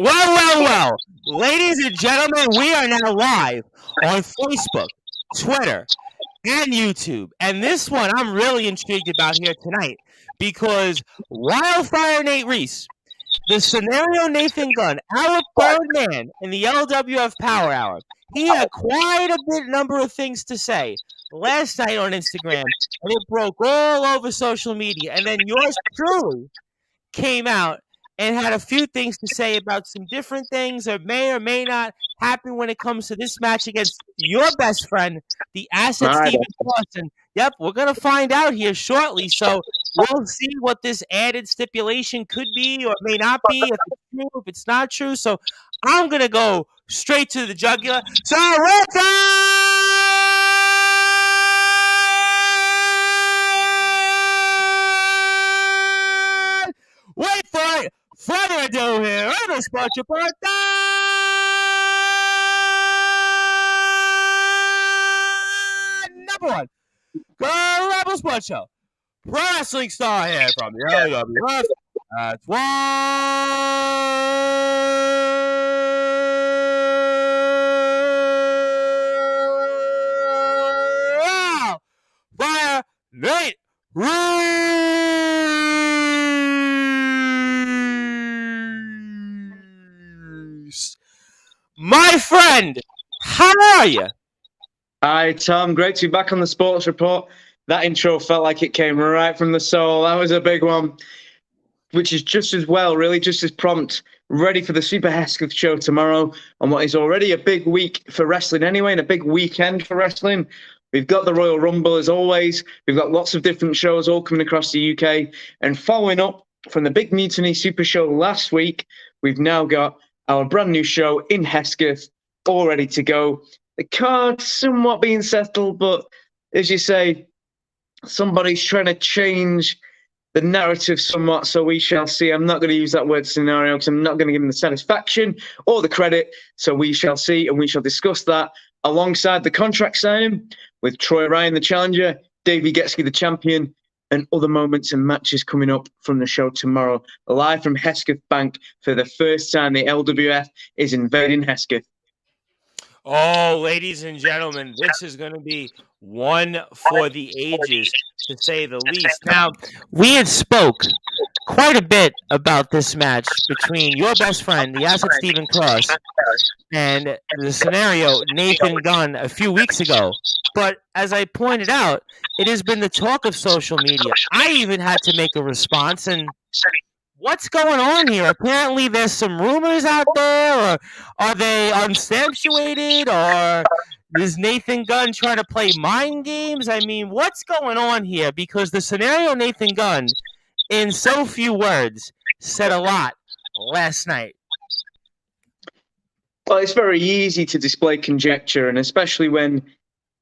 Well. Ladies and gentlemen, we are now live on Facebook, Twitter, and YouTube. And this one I'm really intrigued about here tonight because Wildfire Nate Reese, the scenario Nathan Gunn, our third man in the LWF Power Hour, he had quite a bit number of things to say last night on Instagram, and it broke all over social media. And then yours truly came out and had a few things to say about some different things that may or may not happen when it comes to this match against your best friend, the Asset Steven Clausen. Yep, we're going to find out here shortly. So we'll see what this added stipulation could be or may not be, if it's true, if it's not true. So I'm going to go straight to the jugular. So wait for it. Further ado here on the Sports Report. Number one, Rebel Sports Show. Pro wrestling star here from the LWF. That's Fire Nate Reese. My friend, how are you? Hi, Tom. Great to be back on the Sports Report. That intro felt like it came right from the soul. That was a big one, which is just as well, really, just as prompt. Ready for the Super Hesketh show tomorrow on what is already a big week for wrestling anyway, and a big weekend for wrestling. We've got the Royal Rumble, as always. We've got lots of different shows all coming across the UK. And following up from the Big Mutiny Super Show last week, we've now got our brand new show in Hesketh, all ready to go. The card's somewhat being settled, but as you say, somebody's trying to change the narrative somewhat, so we shall see. I'm not going to use that word scenario because I'm not going to give him the satisfaction or the credit, so we shall see, and we shall discuss that alongside the contract signing with Troy Ryan, the challenger, Davey Getsky, the champion, and other moments and matches coming up from the show tomorrow. Live from Hesketh Bank for the first time, the LWF is invading Hesketh. Oh, ladies and gentlemen, this is going to be one for the ages, to say the least. Now, we had spoke quite a bit about this match between your best friend, the Asset Steven Cross, and the scenario Nathan Gunn a few weeks ago. But as I pointed out, it has been the talk of social media. I even had to make a response, and what's going on here? Apparently there's some rumors out there, or are they unsubstantiated, or is Nathan Gunn trying to play mind games? I mean, what's going on here? Because the scenario Nathan Gunn, in so few words, said a lot last night. Well, it's very easy to display conjecture, and especially when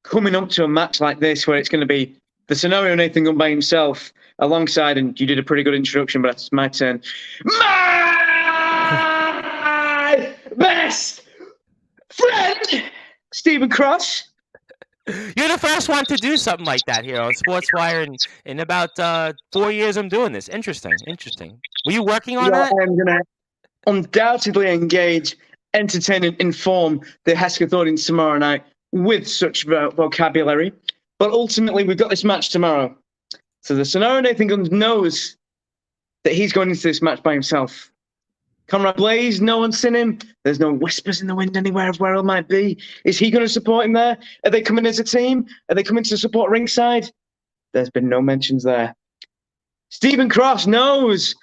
coming up to a match like this where it's going to be the scenario Nathan Gunn by himself alongside, and you did a pretty good introduction, but it's my turn. My best friend, Steven Cross. You're the first one to do something like that here on Sportzwire, and in about 4 years I'm doing this. Interesting. Were you working on that? I'm going to undoubtedly engage, entertain, and inform the Hesketh audience tomorrow night with such vocabulary. But ultimately, we've got this match tomorrow. So the scenario Nathan Gunn knows that he's going into this match by himself. Conrad Blaze, no one's seen him. There's no whispers in the wind anywhere of where he might be. Is he going to support him there? Are they coming as a team? Are they coming to support ringside? There's been no mentions there. Steven Cross knows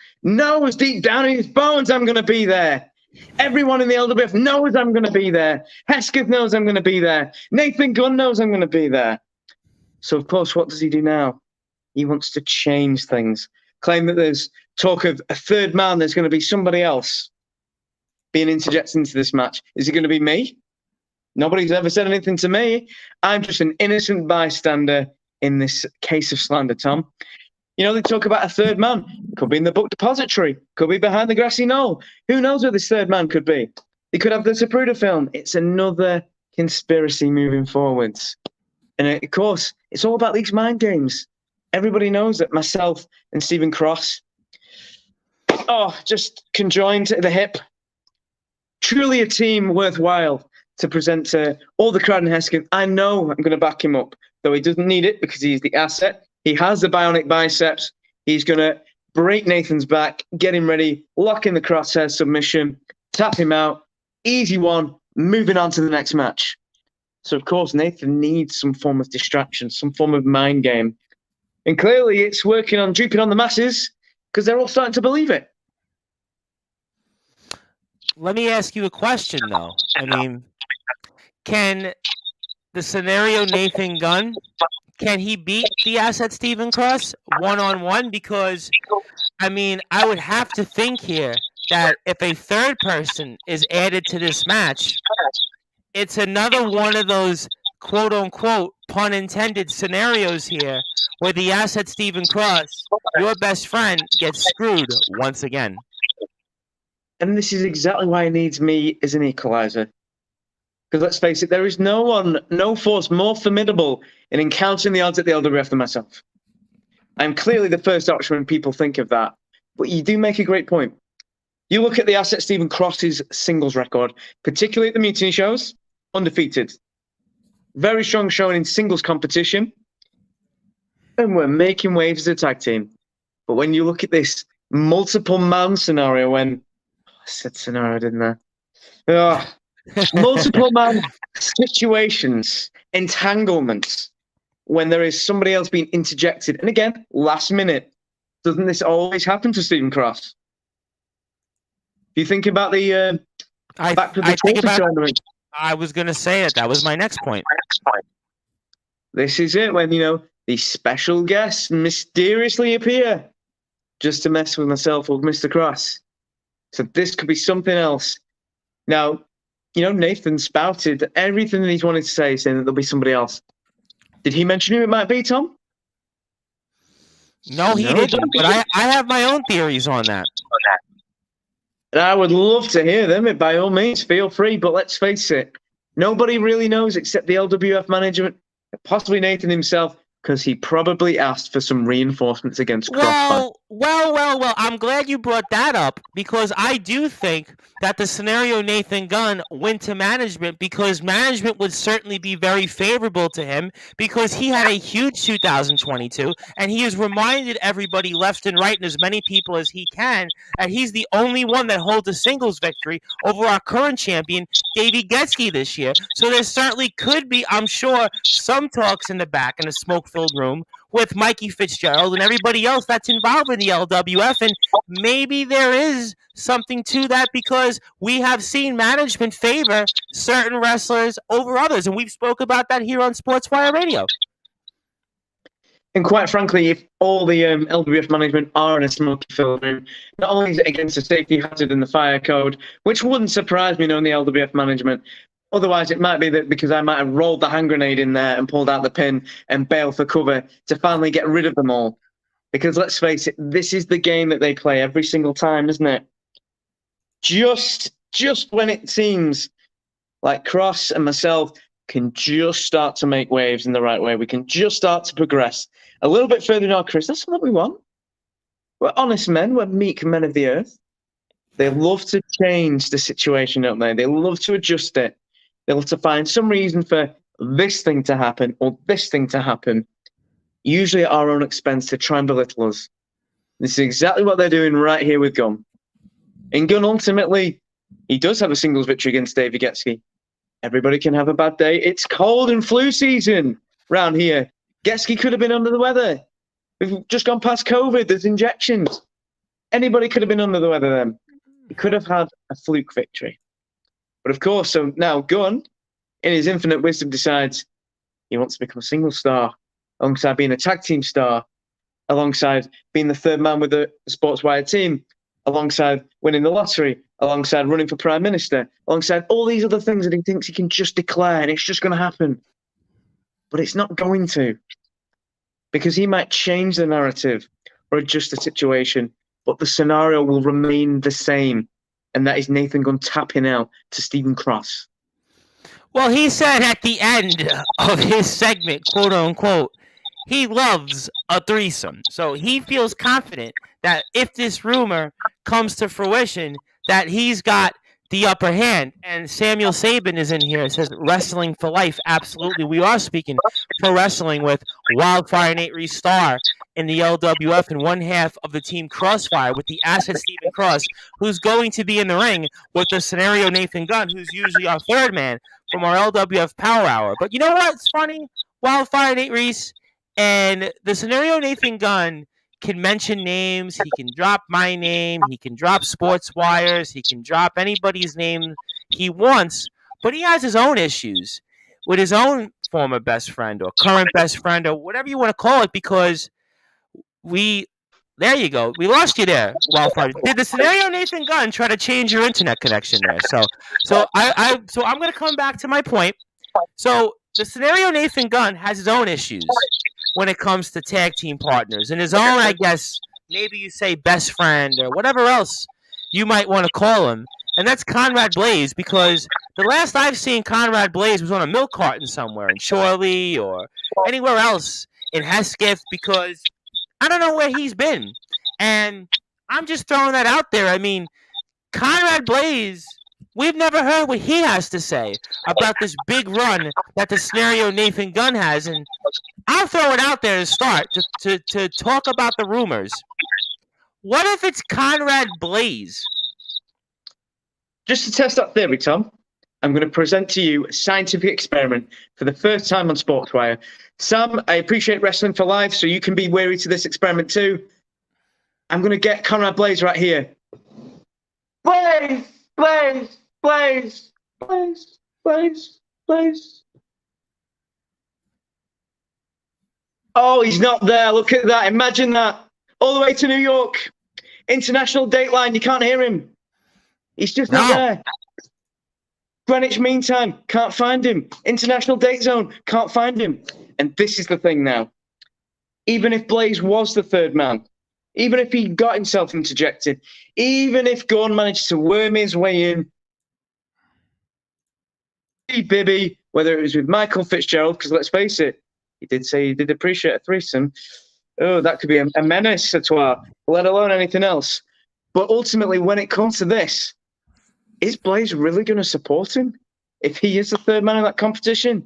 deep down in his bones I'm going to be there. Everyone in the LWF knows I'm going to be there. Hesketh knows I'm going to be there. Nathan Gunn knows I'm going to be there. So, of course, what does he do now? He wants to change things. Claim that there's talk of a third man. There's going to be somebody else being interjected into this match. Is it going to be me? Nobody's ever said anything to me. I'm just an innocent bystander in this case of slander, Tom. You know, they talk about a third man. Could be in the book depository. Could be behind the grassy knoll. Who knows where this third man could be? He could have the Zapruder film. It's another conspiracy moving forwards. And of course, it's all about these mind games. Everybody knows that myself and Steven Cross, just conjoined at the hip. truly a team worthwhile to present to all the crowd in Hesketh. I know I'm going to back him up, though he doesn't need it because he's the asset. He has the bionic biceps. He's going to break Nathan's back, get him ready, lock in the crosshair submission, tap him out. Easy one, moving on to the next match. So, of course, Nathan needs some form of distraction, some form of mind game. And clearly it's working on duping on the masses because they're all starting to believe it. Let me ask you a question, though. I mean, can the scenario Nathan Gunn, can he beat the asset Stephen Cross one-on-one? Because, I mean, I would have to think here that if a third person is added to this match, it's another one of those quote-unquote, pun intended, scenarios here where the asset Stephen Cross, your best friend, gets screwed once again. And this is exactly why he needs me as an equalizer. Because let's face it, there is no force more formidable in encountering the odds at the LWF than myself. I'm clearly the first option when people think of that. But you do make a great point. You look at the asset Stephen Cross's singles record, particularly at the Mutiny shows, undefeated. Very strong showing in singles competition. And we're making waves as a tag team. But when you look at this multiple man scenario, I said scenario, didn't I? Oh, multiple man situations, entanglements, when there is somebody else being interjected. And again, last minute. Doesn't this always happen to Stephen Cross? Do you think about the back to the tournament? I was going to say that was my next point. This is it, when, these special guests mysteriously appear just to mess with myself or Mr. Cross. So this could be something else. Now, Nathan spouted everything that he's wanted to say, saying that there'll be somebody else. Did he mention who it might be, Tom? No, he didn't. But I have my own theories on that. And I would love to hear them. By all means, feel free. But let's face it, nobody really knows except the LWF management, possibly Nathan himself, because he probably asked for some reinforcements against Crossfire. Well, I'm glad you brought that up, because I do think that the scenario Nathan Gunn went to management because management would certainly be very favorable to him, because he had a huge 2022, and he has reminded everybody left and right and as many people as he can that he's the only one that holds a singles victory over our current champion, Davey Getzky, this year. So there certainly could be, I'm sure, some talks in the back in a smoke-filled room with Mikey Fitzgerald and everybody else that's involved in the LWF, and maybe there is something to that, because we have seen management favor certain wrestlers over others, and we've spoke about that here on Sportswire Radio. And quite frankly, if all the LWF management are in a smoke-filled room, not only is it against the safety hazard and the fire code, which wouldn't surprise me knowing the LWF management. Otherwise, it might be that because I might have rolled the hand grenade in there and pulled out the pin and bailed for cover to finally get rid of them all. Because let's face it, this is the game that they play every single time, isn't it? Just when it seems like Cross and myself can just start to make waves in the right way, we can just start to progress a little bit further in our careers. That's what we want. We're honest men. We're meek men of the earth. They love to change the situation, don't they? They love to adjust it. They love to find some reason for this thing to happen or this thing to happen, usually at our own expense, to try and belittle us. This is exactly what they're doing right here with Gunn. And Gunn, ultimately, he does have a singles victory against Davey Getzky. Everybody can have a bad day. It's cold and flu season round here. Getzky could have been under the weather. We've just gone past COVID. There's injections. Anybody could have been under the weather then. He could have had a fluke victory. But of course, so now Gunn, in his infinite wisdom, decides he wants to become a single star, alongside being a tag team star, alongside being the third man with the Sportswire team, alongside winning the lottery, alongside running for Prime Minister, alongside all these other things that he thinks he can just declare and it's just going to happen. But it's not going to. Because he might change the narrative or adjust the situation, but the scenario will remain the same. And that is Nathan Gunn tapping out to Stephen Cross. Well, he said at the end of his segment, quote unquote, he loves a threesome. So he feels confident that if this rumor comes to fruition, that he's got the upper hand. And Samuel Sabin is in here. It says wrestling for life. Absolutely. We are speaking pro wrestling with Wildfire Nate Reese Star in the LWF and one half of the team Crossfire with the asset Stephen Cross, who's going to be in the ring with the scenario Nathan Gunn, who's usually our third man from our LWF Power Hour. But you know what's funny? Wildfire Nate Reese and the scenario Nathan Gunn can mention names. He can drop my name. He can drop Sportswires. He can drop anybody's name he wants. But he has his own issues with his own former best friend or current best friend or whatever you want to call it. Because there you go. We lost you there, Wildfire. Did the scenario Nathan Gunn try to change your internet connection there? So I'm going to come back to my point. So the scenario Nathan Gunn has his own issues when it comes to tag team partners and his own, I guess, maybe you say best friend or whatever else you might want to call him. And that's Conrad Blaze, because the last I've seen Conrad Blaze was on a milk carton somewhere in Chorley or anywhere else in Hesketh, because I don't know where he's been. And I'm just throwing that out there. I mean, Conrad Blaze, we've never heard what he has to say about this big run that the scenario Nathan Gunn has. And I'll throw it out there to start to talk about the rumors. What if it's Conrad Blaze? Just to test that theory, Tom, I'm going to present to you a scientific experiment for the first time on Sportswire. Sam, I appreciate Wrestling for Life, so you can be wary to this experiment too. I'm going to get Conrad Blaze right here. Blaze! Blaze! Blaze! Blaze! Blaze! Blaze! Oh, he's not there. Look at that. Imagine that. All the way to New York. International Dateline. You can't hear him. He's just not there. Greenwich Mean Time. Can't find him. International Date Zone. Can't find him. And this is the thing now. Even if Blaze was the third man, even if he got himself interjected, even if Gordon managed to worm his way in, Bibby, whether it was with Michael Fitzgerald, because let's face it, he did say he did appreciate a threesome. Oh, that could be a menace to toi, let alone anything else. But ultimately, when it comes to this, is Blaze really going to support him if he is the third man in that competition?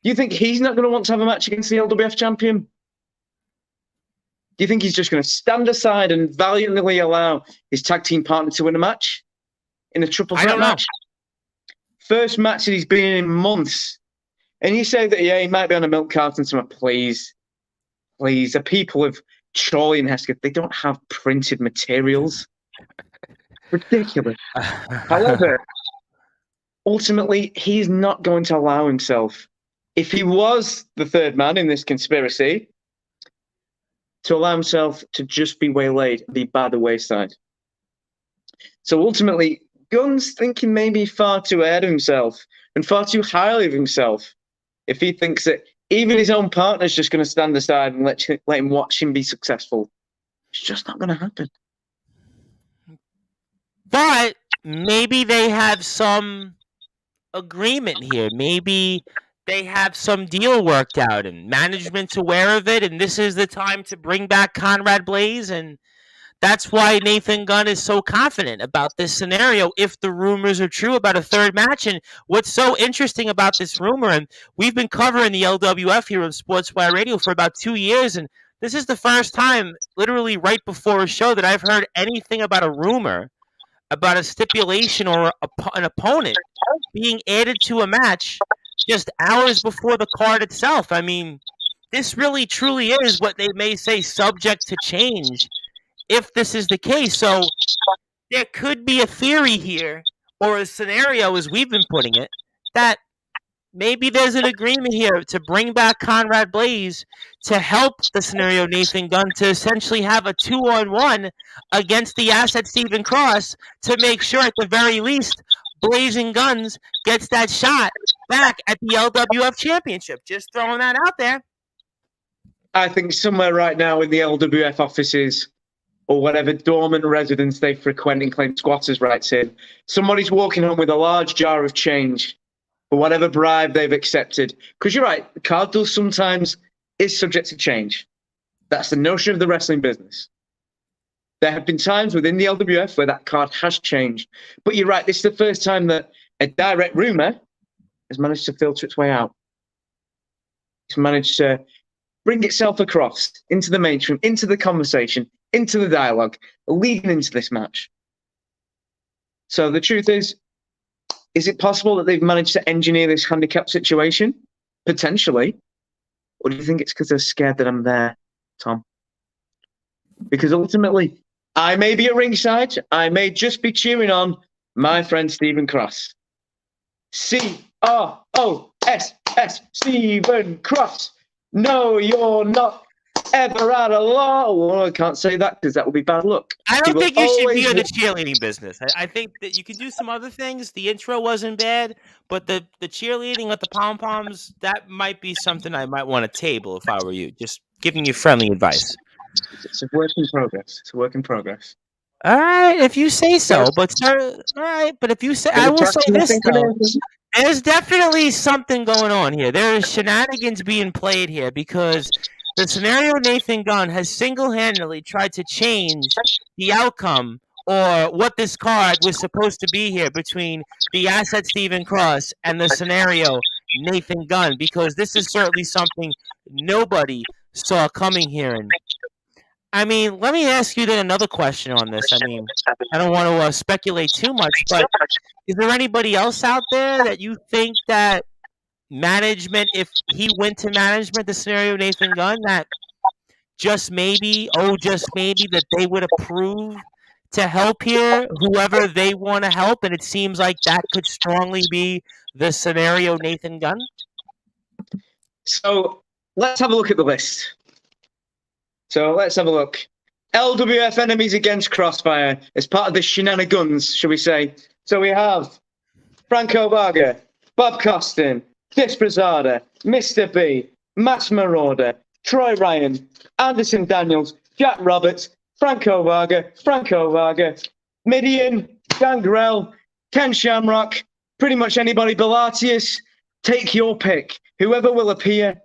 Do you think he's not going to want to have a match against the LWF champion? Do you think he's just going to stand aside and valiantly allow his tag team partner to win a match in a triple threat match? First match that he's been in months. And you say that, yeah, he might be on a milk carton. Please. The people of Chorley and Hesketh, they don't have printed materials. Ridiculous. However, ultimately, he's not going to allow himself, if he was the third man in this conspiracy, to allow himself to just be waylaid, be by the wayside. So ultimately, Gunn's thinking maybe far too ahead of himself and far too highly of himself if he thinks that even his own partner's just going to stand aside and let him watch him be successful. It's just not going to happen. But maybe they have some agreement here. Maybe they have some deal worked out and management's aware of it, and this is the time to bring back Conrad Blaze, and that's why Nathan Gunn is so confident about this scenario if the rumors are true about a third match. And what's so interesting about this rumor, and we've been covering the LWF here on Sportswire Radio for about 2 years, and this is the first time, literally right before a show, that I've heard anything about a rumor, about a stipulation or an opponent being added to a match just hours before the card itself. I mean, this really truly is what they may say subject to change if this is the case. So there could be a theory here, or a scenario as we've been putting it, that maybe there's an agreement here to bring back Conrad Blaze to help the scenario Nathan Gunn to essentially have a 2-on-1 against the asset Stephen Cross to make sure at the very least Blazing Guns gets that shot back at the LWF Championship. Just throwing that out there. I think somewhere right now in the LWF offices or whatever dormant residence they frequent and claim squatters' rights in, somebody's walking home with a large jar of change for whatever bribe they've accepted. Because you're right, the card does sometimes is subject to change. That's the notion of the wrestling business. There have been times within the LWF where that card has changed. But you're right, this is the first time that a direct rumor has managed to filter its way out. It's managed to bring itself across into the mainstream, into the conversation, into the dialogue, leading into this match. So the truth is it possible that they've managed to engineer this handicap situation? Potentially. Or do you think it's because they're scared that I'm there, Tom? Because ultimately, I may be at ringside. I may just be cheering on my friend Stephen Cross. C-R-O-S-S, Stephen Cross. No, you're not ever out of law. Well, I can't say that because that would be bad luck. I don't think you should be in the cheerleading business. I think that you can do some other things. The intro wasn't bad, but the cheerleading with the pom-poms, that might be something I might want to table if I were you. Just giving you friendly advice. It's a work in progress. It's a work in progress. All right, if you say so. But all right, but if you say, I will say this though. There's definitely something going on here. There is shenanigans being played here because the scenario Nathan Gunn has single-handedly tried to change the outcome or what this card was supposed to be here between the asset Stephen Cross and the scenario Nathan Gunn, because this is certainly something nobody saw coming here. And I mean, let me ask you then another question on this. I mean, I don't want to speculate too much, but is there anybody else out there that you think that management, if he went to management, the scenario Nathan Gunn, that just maybe that they would approve to help here, whoever they want to help, and it seems like that could strongly be the scenario Nathan Gunn? So let's have a look at the list. LWF enemies against Crossfire as part of the shenanigans, shall we say. So we have Franco Varga, Bob Costin, Disprezada, Mr. B, Matt Marauder, Troy Ryan, Anderson Daniels, Jack Roberts, Franco Varga, Midian, Gangrel, Ken Shamrock, pretty much anybody, Belatius. Take your pick. Whoever will appear.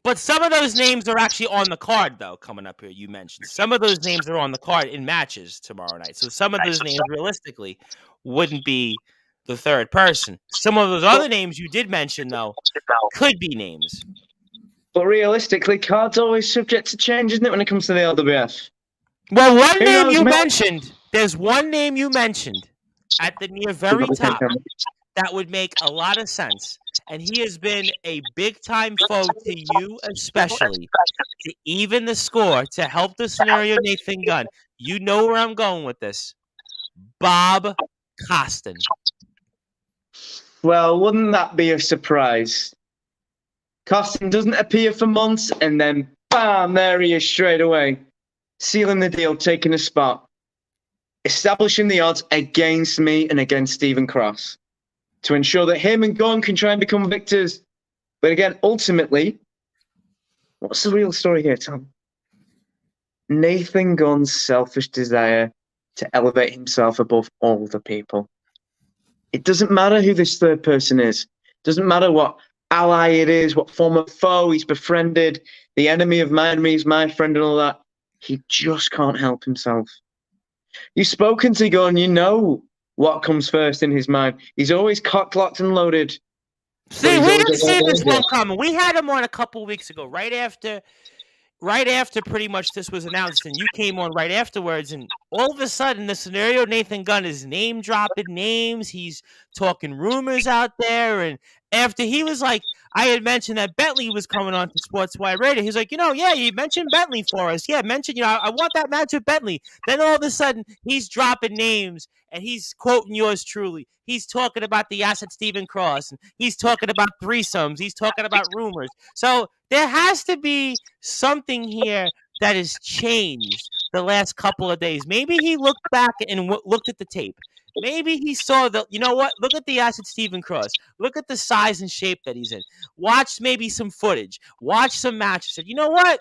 But some of those names are actually on the card, though, coming up here, you mentioned. Some of those names are on the card in matches tomorrow night. So some of those names, realistically, wouldn't be the third person. Some of those other names you did mention, though, could be names. But realistically, cards always subject to change, isn't it, when it comes to the LWF? Well, there's one name you mentioned at the near very top that would make a lot of sense. And he has been a big-time foe to you especially, to even the score, to help the scenario Nathan Gunn. You know where I'm going with this. Bob Costin. Well, wouldn't that be a surprise? Costin doesn't appear for months, and then, bam, there he is straight away. Sealing the deal, taking a spot. Establishing the odds against me and against Stephen Cross, to ensure that him and Gunn can try and become victors. But again, ultimately, what's the real story here, Tom? Nathan Gunn's selfish desire to elevate himself above all the people. It doesn't matter who this third person is. It doesn't matter what ally it is, what former foe he's befriended, the enemy of my enemy is my friend and all that. He just can't help himself. You've spoken to Gunn, you know what comes first in his mind. He's always cock-locked and loaded. See, we didn't see this one coming. We had him on a couple weeks ago, right after pretty much this was announced, and you came on right afterwards, and all of a sudden, the scenario Nathan Gunn is name-dropping names. He's talking rumors out there, and after he was like, I had mentioned that Bentley was coming on to Sportzwire Radio. He's like, yeah, you mentioned Bentley for us. Yeah, I want that match with Bentley. Then all of a sudden, he's dropping names, and he's quoting yours truly. He's talking about the asset Stephen Cross, and he's talking about threesomes. He's talking about rumors. So there has to be something here that has changed the last couple of days. Maybe he looked back and looked at the tape. Maybe he saw you know what? Look at the asset Stephen Cross. Look at the size and shape that he's in. Watch maybe some footage. Watch some matches. Said, you know what?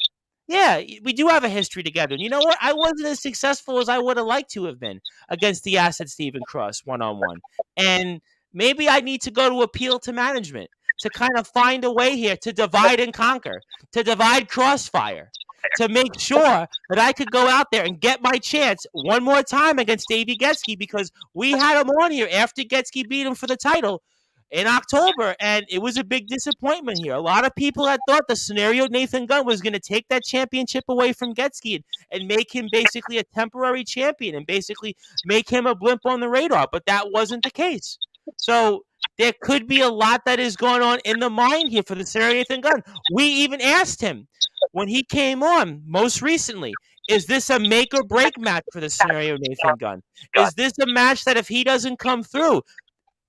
Yeah, we do have a history together. And you know what? I wasn't as successful as I would have liked to have been against the asset Stephen Cross one-on-one. And maybe I need to go to appeal to management to kind of find a way here to divide and conquer, to divide Crossfire. to make sure that I could go out there and get my chance one more time against Davey Getzky, because we had him on here after Getzky beat him for the title in October, and it was a big disappointment here. A lot of people had thought the scenario Nathan Gunn was going to take that championship away from Getzky and make him basically a temporary champion and basically make him a blimp on the radar, but that wasn't the case. So there could be a lot that is going on in the mind here for the scenario Nathan Gunn. We even asked him when he came on most recently, is this a make or break match for the scenario Nathan Gunn? Is this a match that if he doesn't come through,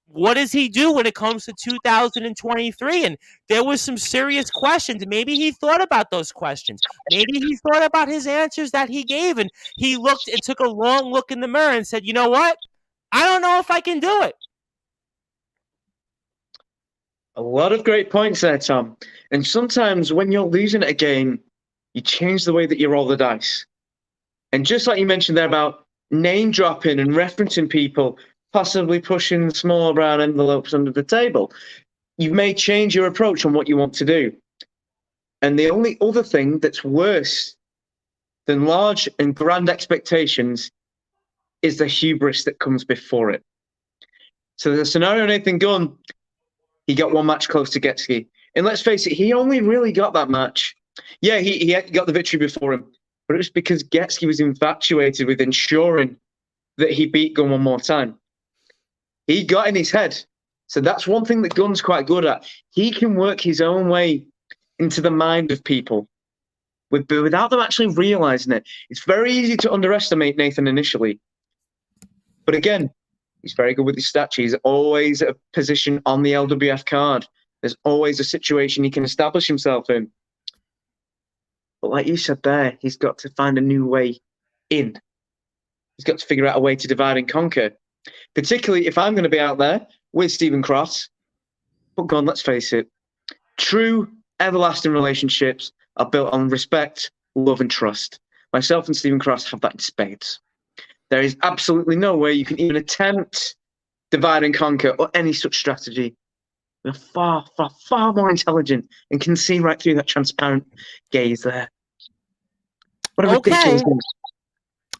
what does he do when it comes to 2023? And there was some serious questions. Maybe he thought about those questions. Maybe he thought about his answers that he gave, and he looked and took a long look in the mirror and said, you know what? I don't know if I can do it. A lot of great points there, Tom. And sometimes when you're losing at a game, you change the way that you roll the dice. And just like you mentioned there about name dropping and referencing people, possibly pushing small brown envelopes under the table, you may change your approach on what you want to do. And the only other thing that's worse than large and grand expectations is the hubris that comes before it. So the scenario Nathan Gunn, he got one match close to Getzky. And let's face it, he only really got that match. Yeah, he got the victory before him, but it was because Getzky was infatuated with ensuring that he beat Gunn one more time. He got in his head. So that's one thing that Gunn's quite good at. He can work his own way into the mind of people without them actually realizing it. It's very easy to underestimate Nathan initially. But again, he's very good with his stats. He's always a position on the LWF card. There's always a situation he can establish himself in. But like you said there, he's got to find a new way in. He's got to figure out a way to divide and conquer. Particularly if I'm going to be out there with Stephen Cross. But go on, let's face it. True, everlasting relationships are built on respect, love, and trust. Myself and Stephen Cross have that in spades. There is absolutely no way you can even attempt divide and conquer or any such strategy. We're far, far, far more intelligent and can see right through that transparent gaze there. What a ridiculous thing.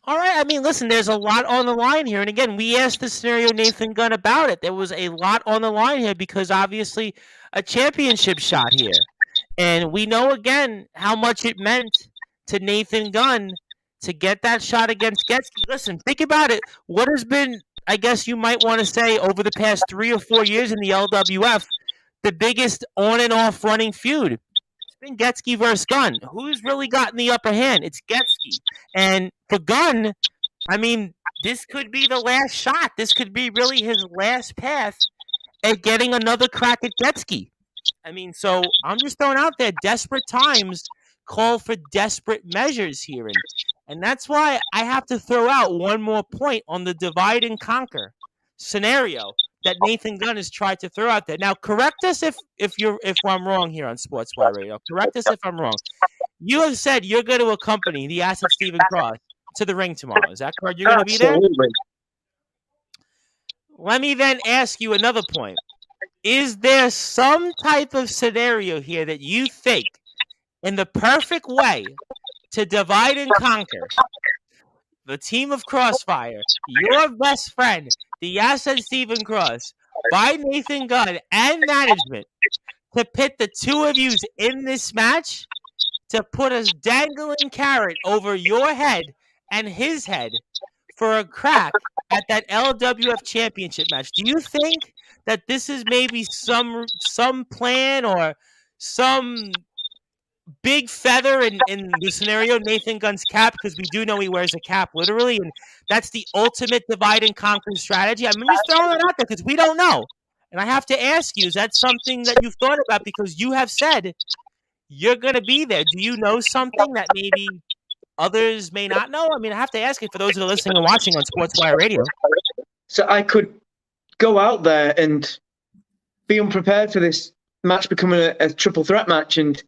All right. I mean, listen, there's a lot on the line here. And again, we asked the scenario Nathan Gunn about it. There was a lot on the line here because obviously a championship shot here. And we know, again, how much it meant to Nathan Gunn to get that shot against Getzky. Listen, think about it. What has been, I guess you might want to say, over the past 3 or 4 years in the LWF, the biggest on and off running feud? Been Getzky versus Gunn. Who's really gotten the upper hand? It's Getzky. And for Gunn, I mean, this could be the last shot. This could be really his last path at getting another crack at Getzky. I mean, so I'm just throwing out there, desperate times call for desperate measures here. And that's why I have to throw out one more point on the divide and conquer scenario that Nathan Gunn has tried to throw out there. Now, correct us if I'm wrong here on Sportswire Radio. Correct us if I'm wrong. You have said you're going to accompany the Acid Stephen Cross to the ring tomorrow. Is that correct? You're going to be there? Let me then ask you another point. Is there some type of scenario here that you think, in the perfect way to divide and conquer the team of Crossfire, your best friend, the Acid Stephen Cross, by Nathan Gunn and management, to pit the two of you in this match, to put a dangling carrot over your head and his head for a crack at that LWF championship match? Do you think that this is maybe some plan or some big feather in the scenario Nathan Gunn's cap, because we do know he wears a cap literally, and that's the ultimate divide and conquer strategy? I'm just throwing it out there because we don't know. And I have to ask you, is that something that you've thought about? Because you have said you're going to be there. Do you know something that maybe others may not know? I mean, I have to ask you for those that are listening and watching on Sportswire Radio. So I could go out there and be unprepared for this match becoming a triple threat match, and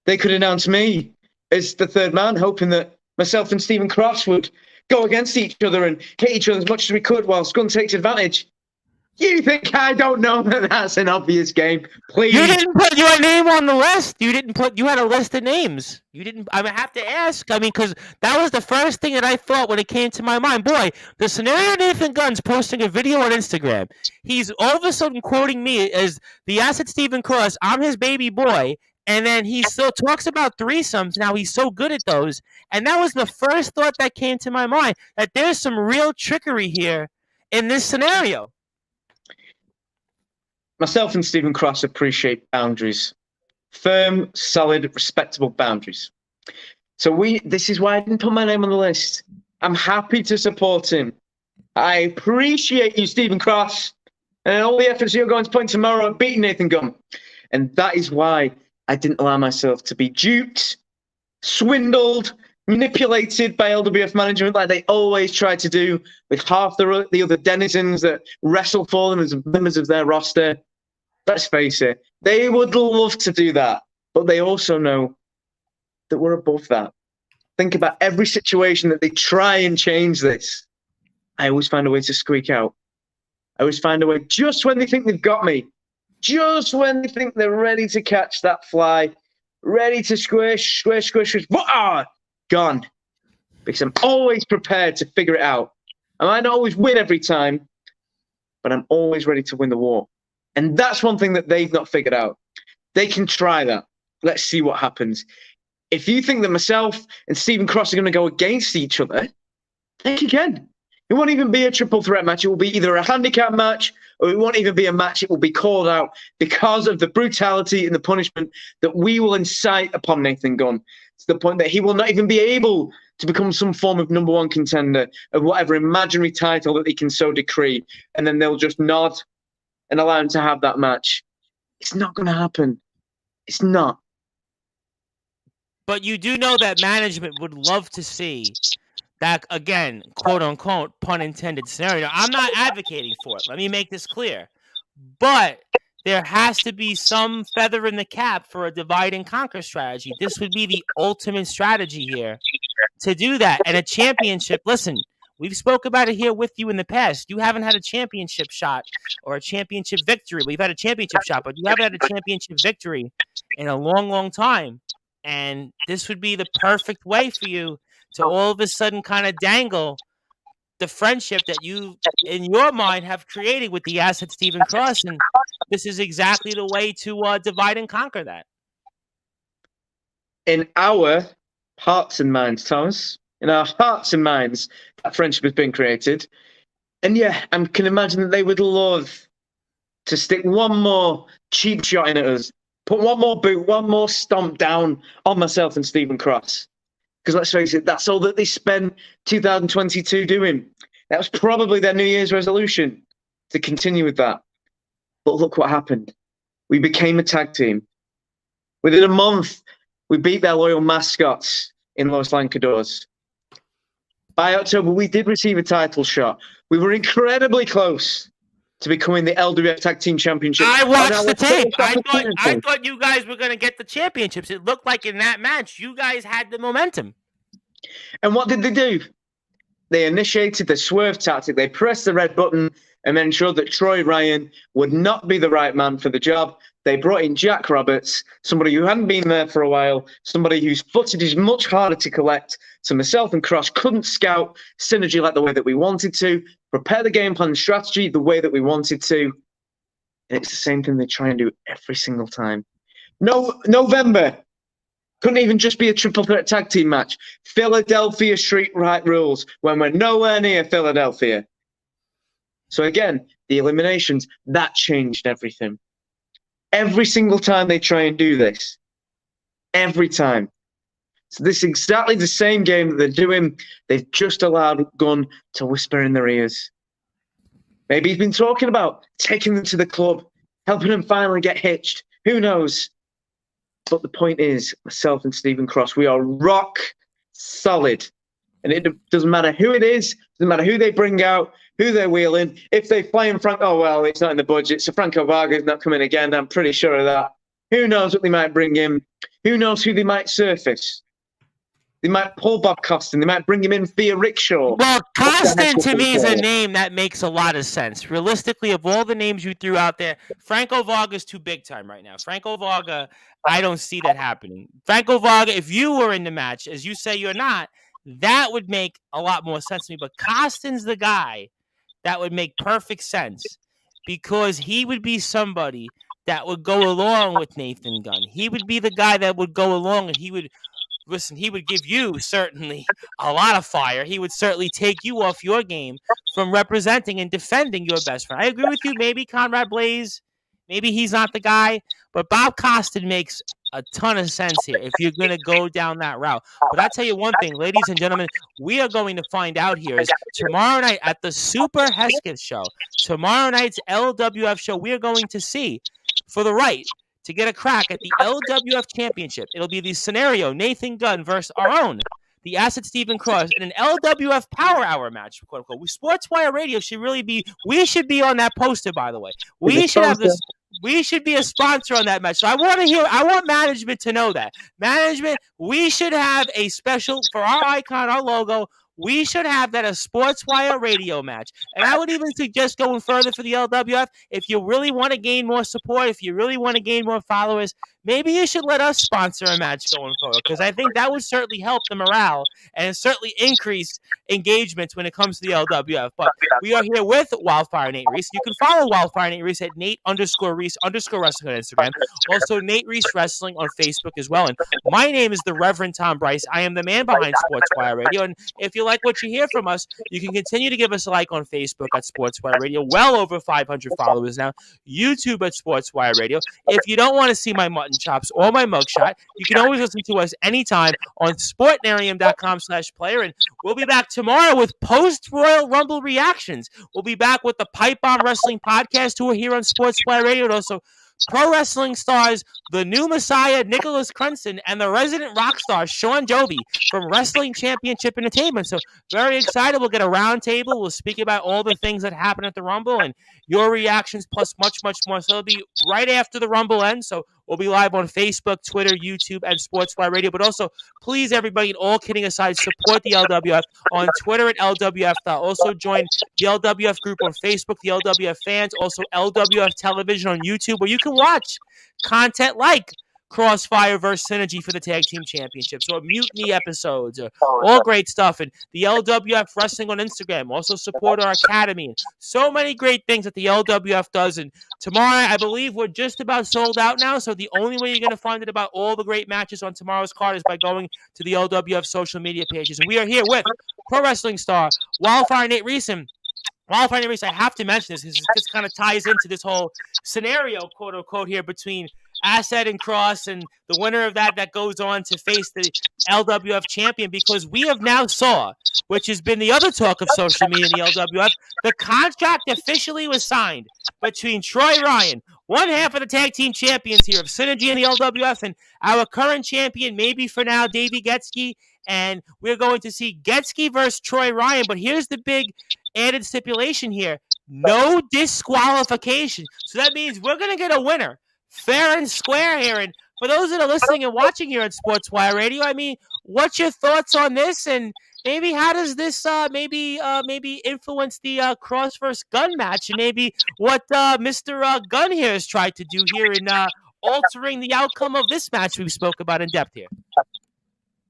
they could announce me as the third man, hoping that myself and Stephen Cross would go against each other and hit each other as much as we could while Gunn takes advantage. You think I don't know that that's an obvious game? Please. You didn't put your name on the list. You had a list of names. You didn't. I have to ask. I mean, because that was the first thing that I thought when it came to my mind. Boy, the scenario Nathan Gunn's posting a video on Instagram. He's all of a sudden quoting me as the asset Stephen Cross. I'm his baby boy. And then he still talks about threesomes. Now he's so good at those. And that was the first thought that came to my mind, that there's some real trickery here in this scenario. Myself and Stephen Cross appreciate boundaries. Firm, solid, respectable boundaries. So this is why I didn't put my name on the list. I'm happy to support him. I appreciate you, Stephen Cross, and all the efforts you're going to put in tomorrow at beating Nathan Gunn. And that is why I didn't allow myself to be duped, swindled, manipulated by LWF management like they always try to do with half the other denizens that wrestle for them as members of their roster. Let's face it, they would love to do that, but they also know that we're above that. Think about every situation that they try and change this. I always find a way to squeak out. I always find a way, just when they think they've got me, just when they think they're ready to catch that fly, ready to squish, gone. Because I'm always prepared to figure it out. I might not always win every time, but I'm always ready to win the war. And that's one thing that they've not figured out. They can try that. Let's see what happens. If you think that myself and Stephen Cross are going to go against each other, think again. It won't even be a triple threat match. It will be either a handicap match or it won't even be a match. It will be called out because of the brutality and the punishment that we will incite upon Nathan Gunn, to the point that he will not even be able to become some form of number one contender of whatever imaginary title that he can so decree. And then they'll just nod and allow him to have that match. It's not going to happen. It's not. But you do know that management would love to see that, again, quote unquote, pun intended scenario. I'm not advocating for it. Let me make this clear. But there has to be some feather in the cap for a divide and conquer strategy. This would be the ultimate strategy here to do that. And a championship, listen, we've spoke about it here with you in the past. You haven't had a championship shot or a championship victory. We've had a championship shot, but you haven't had a championship victory in a long, long time. And this would be the perfect way for you to all of a sudden kind of dangle the friendship that you, in your mind, have created with the asset Stephen Cross. And this is exactly the way to divide and conquer that. In our hearts and minds, Thomas, in our hearts and minds, that friendship has been created. And yeah, I can imagine that they would love to stick one more cheap shot in at us, put one more boot, one more stomp down on myself and Stephen Cross. Because let's face it, that's all that they spent 2022 doing. That was probably their New Year's resolution, to continue with that. But look what happened. We became a tag team. Within a month, we beat their loyal mascots in Los Lancadores. By October, we did receive a title shot. We were incredibly close to becoming the LWF Tag Team Championship. I watched the tape. I thought you guys were going to get the championships. It looked like in that match, you guys had the momentum. And what did they do? They initiated the swerve tactic. They pressed the red button and ensured that Troy Ryan would not be the right man for the job. They brought in Jack Roberts, somebody who hadn't been there for a while, somebody whose footage is much harder to collect. So myself and Cross couldn't scout synergy like the way that we wanted to, prepare the game plan and strategy the way that we wanted to. And it's the same thing they try and do every single time. No, November. Couldn't even just be a triple threat tag team match. Philadelphia Street Right rules when we're nowhere near Philadelphia. So again, the eliminations, that changed everything. Every single time they try and do this. Every time. So this is exactly the same game that they're doing. They've just allowed Gunn to whisper in their ears. Maybe he's been talking about taking them to the club, helping them finally get hitched. Who knows? But the point is, myself and Stephen Cross, we are rock solid. And it doesn't matter who it is, doesn't matter who they bring out, who they're wheeling. If they fly in oh, well, it's not in the budget, so Franco Varga's not coming again. I'm pretty sure of that. Who knows what they might bring in? Who knows who they might surface? They might pull Bob Costin. They might bring him in via rickshaw. Well, Costin to me is a name that makes a lot of sense. Realistically, of all the names you threw out there, Franco Varga's too big time right now. Franco Varga, I don't see that happening. Franco Varga, if you were in the match, as you say you're not, that would make a lot more sense to me. But Costin's the guy that would make perfect sense because he would be somebody that would go along with Nathan Gunn. He would be the guy that would go along and he would give you certainly a lot of fire. He would certainly take you off your game from representing and defending your best friend. I agree with you. Maybe Conrad Blaze, maybe he's not the guy, but Bob Costin makes a ton of sense here if you're going to go down that route. But I'll tell you one thing, ladies and gentlemen, we are going to find out here is tomorrow night at the Super Hesketh show, tomorrow night's LWF show, we are going to see for the right to get a crack at the LWF Championship. It'll be the scenario Nathan Gunn versus our own, the Acid Stephen Cross, in an LWF Power Hour match, quote unquote. Sportswire Radio should really be. We should be on that poster, by the way. We should have this. We should be a sponsor on that match. So I want management to know that. Management, we should have a special for our icon, our logo. We should have that a Sportswire Radio match. And I would even suggest going further for the LWF. If you really want to gain more support, if you really want to gain more followers, maybe you should let us sponsor a match going forward, because I think that would certainly help the morale and certainly increase engagements when it comes to the LWF. But we are here with Wildfire Nate Reese. You can follow Wildfire Nate Reese at Nate_Reese_Wrestling on Instagram. Also, Nate Reese Wrestling on Facebook as well. And my name is the Reverend Tom Bryce. I am the man behind Sportswire Radio. And if you like what you hear from us, you can continue to give us a like on Facebook at Sportswire Radio. Well over 500 followers now. YouTube at Sportswire Radio. If you don't want to see my mutton chops or my mugshot, you can always listen to us anytime on sportnarium.com/player. And we'll be back tomorrow with post-Royal Rumble reactions. We'll be back with the Pipe Bomb Wrestling Podcast, who are here on Sportswire Radio, and also pro wrestling stars, the new Messiah, Nicholas Crenson, and the resident rock star, Sean Joby, from Wrestling Championship Entertainment. So very excited. We'll get a round table. We'll speak about all the things that happen at the Rumble and your reactions, plus much, much more. So it'll be right after the Rumble ends. So we'll be live on Facebook, Twitter, YouTube, and Sportswire Radio. But also, please, everybody, all kidding aside, support the LWF on Twitter at LWF. Also join the LWF group on Facebook, the LWF fans. Also, LWF Television on YouTube, where you can watch content like Crossfire versus Synergy for the Tag Team Championships, or Mutiny episodes, or all great stuff. And the LWF Wrestling on Instagram. Also support our academy. And so many great things that the LWF does. And tomorrow, I believe we're just about sold out now. So the only way you're going to find out about all the great matches on tomorrow's card is by going to the LWF social media pages. And we are here with pro wrestling star Wildfire Nate Reese. Wildfire Nate Reese, I have to mention this because it just kind of ties into this whole scenario, quote unquote, here between Asset and Cross, and the winner of that goes on to face the LWF champion, because we have now saw, which has been the other talk of social media in the LWF, the contract officially was signed between Troy Ryan, one half of the tag team champions here of Synergy and the LWF, and our current champion, maybe for now, Davey Getsky, and we're going to see Getsky versus Troy Ryan. But here's the big added stipulation here: no disqualification. So that means we're going to get a winner fair and square here. And for those that are listening and watching here at Sportswire Radio, I mean, what's your thoughts on this? And maybe how does this maybe influence the Cross versus Gunn match? And maybe what Mr. Gunn here has tried to do here in altering the outcome of this match we spoke about in depth here?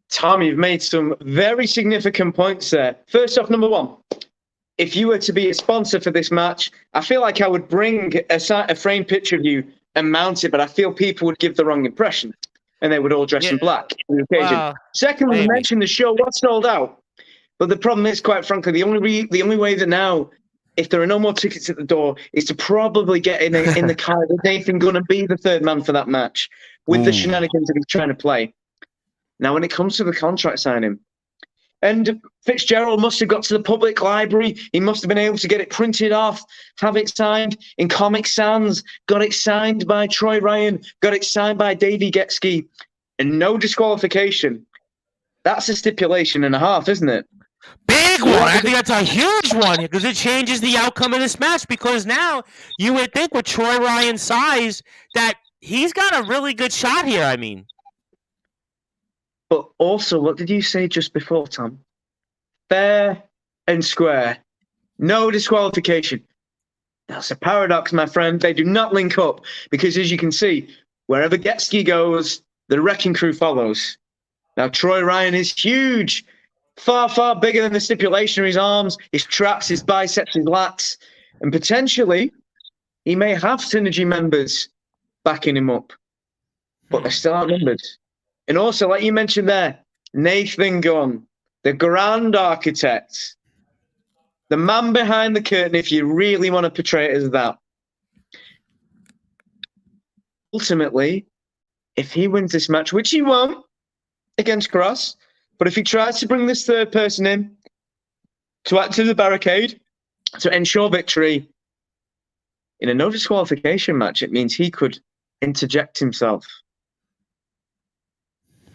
Tom, you've made some very significant points there. First off, number one, if you were to be a sponsor for this match, I feel like I would bring a framed picture of you and mount it, but I feel people would give the wrong impression, and they would all dress in black on the occasion. Secondly, you mentioned the show was sold out, but the problem is, quite frankly, the only way that now, if there are no more tickets at the door, is to probably get in the car with Nathan Gunn and be the third man for that match with the shenanigans that he's trying to play. Now, when it comes to the contract signing, and Fitzgerald must have got to the public library. He must have been able to get it printed off, have it signed in Comic Sans, got it signed by Troy Ryan, got it signed by Davey Getsky, and no disqualification. That's a stipulation and a half, isn't it? Big one. I think that's a huge one because it changes the outcome of this match, because now you would think with Troy Ryan's size that he's got a really good shot here, I mean. But also, what did you say just before, Tom? Fair and square. No disqualification. That's a paradox, my friend. They do not link up because, as you can see, wherever Getski goes, the wrecking crew follows. Now, Troy Ryan is huge, far, far bigger than the stipulation of his arms, his traps, his biceps, his lats, and potentially he may have Synergy members backing him up, but they're still outnumbered. And also, like you mentioned there, Nathan Gunn, the grand architect, the man behind the curtain, if you really want to portray it as that. Ultimately, if he wins this match, which he won't against Cross, but if he tries to bring this third person in to act as a barricade, to ensure victory in a no disqualification match, it means he could interject himself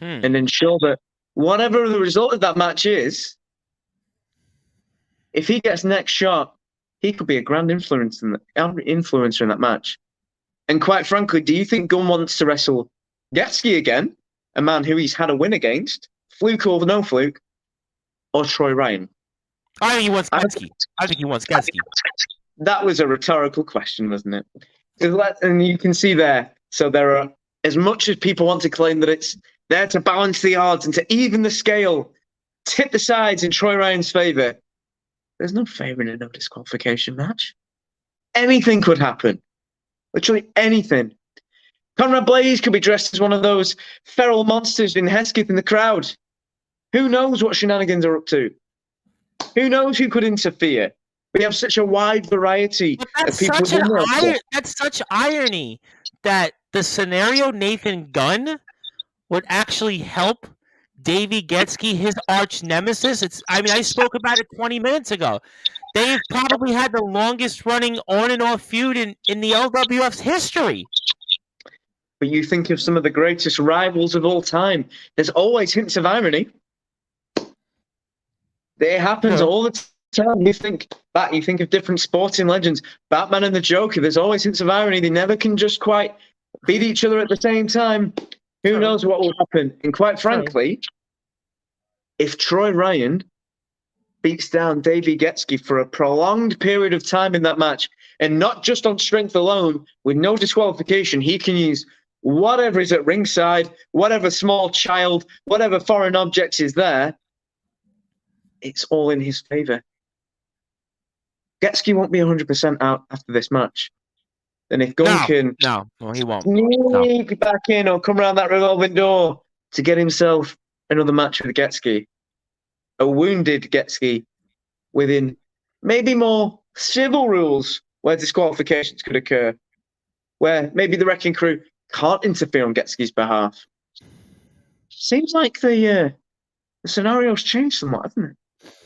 and ensure that whatever the result of that match is, if he gets next shot, he could be a grand influencer in that match. And quite frankly, do you think Gunn wants to wrestle Getski again, a man who he's had a win against, fluke or no fluke, or Troy Ryan? I think he wants Getski. I think he wants Getski. That was a rhetorical question, wasn't it? And you can see there, so there are, as much as people want to claim that it's there to balance the odds and to even the scale, tip the sides in Troy Ryan's favour, there's no favour in a no disqualification match. Anything could happen. Literally anything. Conrad Blaze could be dressed as one of those feral monsters in Hesketh in the crowd. Who knows what shenanigans are up to? Who knows who could interfere? We have such a wide variety of people. That's such irony that the scenario Nathan Gunn would actually help Davey Getski, his arch nemesis. I spoke about it 20 minutes ago. They've probably had the longest running on and off feud in the LWF's history. But you think of some of the greatest rivals of all time. There's always hints of irony. It happens all the time. You think of different sporting legends. Batman and the Joker, there's always hints of irony. They never can just quite beat each other at the same time. Who knows what will happen? And quite frankly, if Troy Ryan beats down Davey Getski for a prolonged period of time in that match, and not just on strength alone, with no disqualification, he can use whatever is at ringside, whatever small child, whatever foreign object is there, it's all in his favour. Getski won't be 100% out after this match. And if Gunn can he won't sneak back in or come around that revolving door to get himself another match with Getski, a wounded Getski within maybe more civil rules where disqualifications could occur, where maybe the Wrecking Crew can't interfere on Getski's behalf. Seems like the scenario's changed somewhat, hasn't it?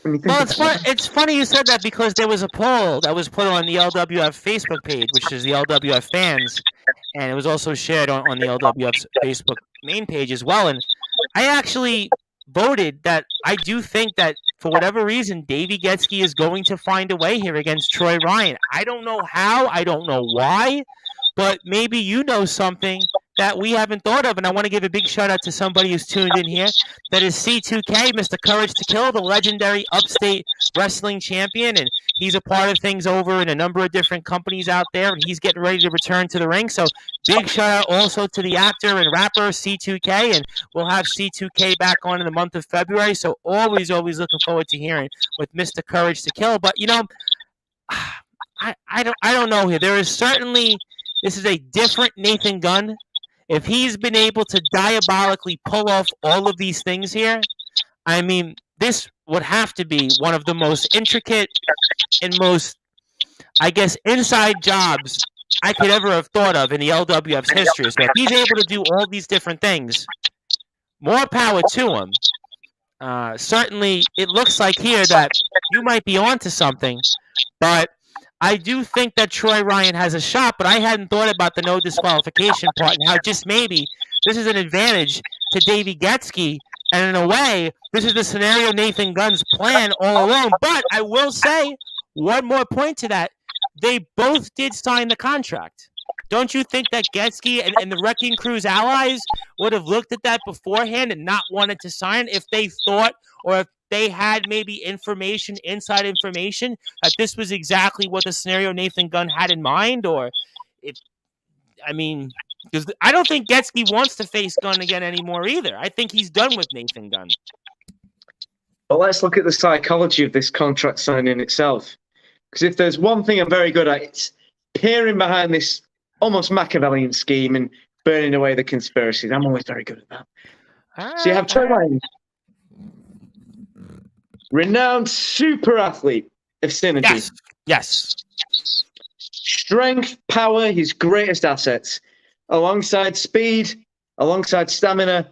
Well, it's funny you said that because there was a poll that was put on the LWF Facebook page, which is the LWF fans, and it was also shared on the LWF's Facebook main page as well. And I actually voted that I do think that for whatever reason, Davey Getski is going to find a way here against Troy Ryan. I don't know how, I don't know why, but maybe you know something that we haven't thought of, and I want to give a big shout out to somebody who's tuned in here. That is C2K, Mr. Courage to Kill, the legendary upstate wrestling champion, and he's a part of things over in a number of different companies out there, and he's getting ready to return to the ring. So big shout out also to the actor and rapper C2K, and we'll have C2K back on in the month of February. So always looking forward to hearing with Mr. Courage to Kill. But I don't know here. There is certainly, this is a different Nathan Gunn. If he's been able to diabolically pull off all of these things here, I mean, this would have to be one of the most intricate and most, I guess, inside jobs I could ever have thought of in the LWF's history. So if he's able to do all these different things, more power to him. Certainly, it looks like here that you might be onto something, but I do think that Troy Ryan has a shot, but I hadn't thought about the no disqualification part and how just maybe this is an advantage to Davey Getski, and in a way, this is the scenario Nathan Gunn's plan all along. But I will say one more point to that. They both did sign the contract. Don't you think that Getsky and the Wrecking Crew's allies would have looked at that beforehand and not wanted to sign if they thought, or if they had maybe inside information, that this was exactly what the scenario Nathan Gunn had in mind? Or if, I mean, because I don't think Getsky wants to face Gunn again anymore either. I think he's done with Nathan Gunn. Well, let's look at the psychology of this contract signing itself. Because if there's one thing I'm very good at, it's peering behind this almost Machiavellian scheme and burning away the conspiracies. I'm always very good at that. So you have Troy Ryan, renowned super athlete of synergy. Yes. Strength, power, his greatest assets. Alongside speed, alongside stamina.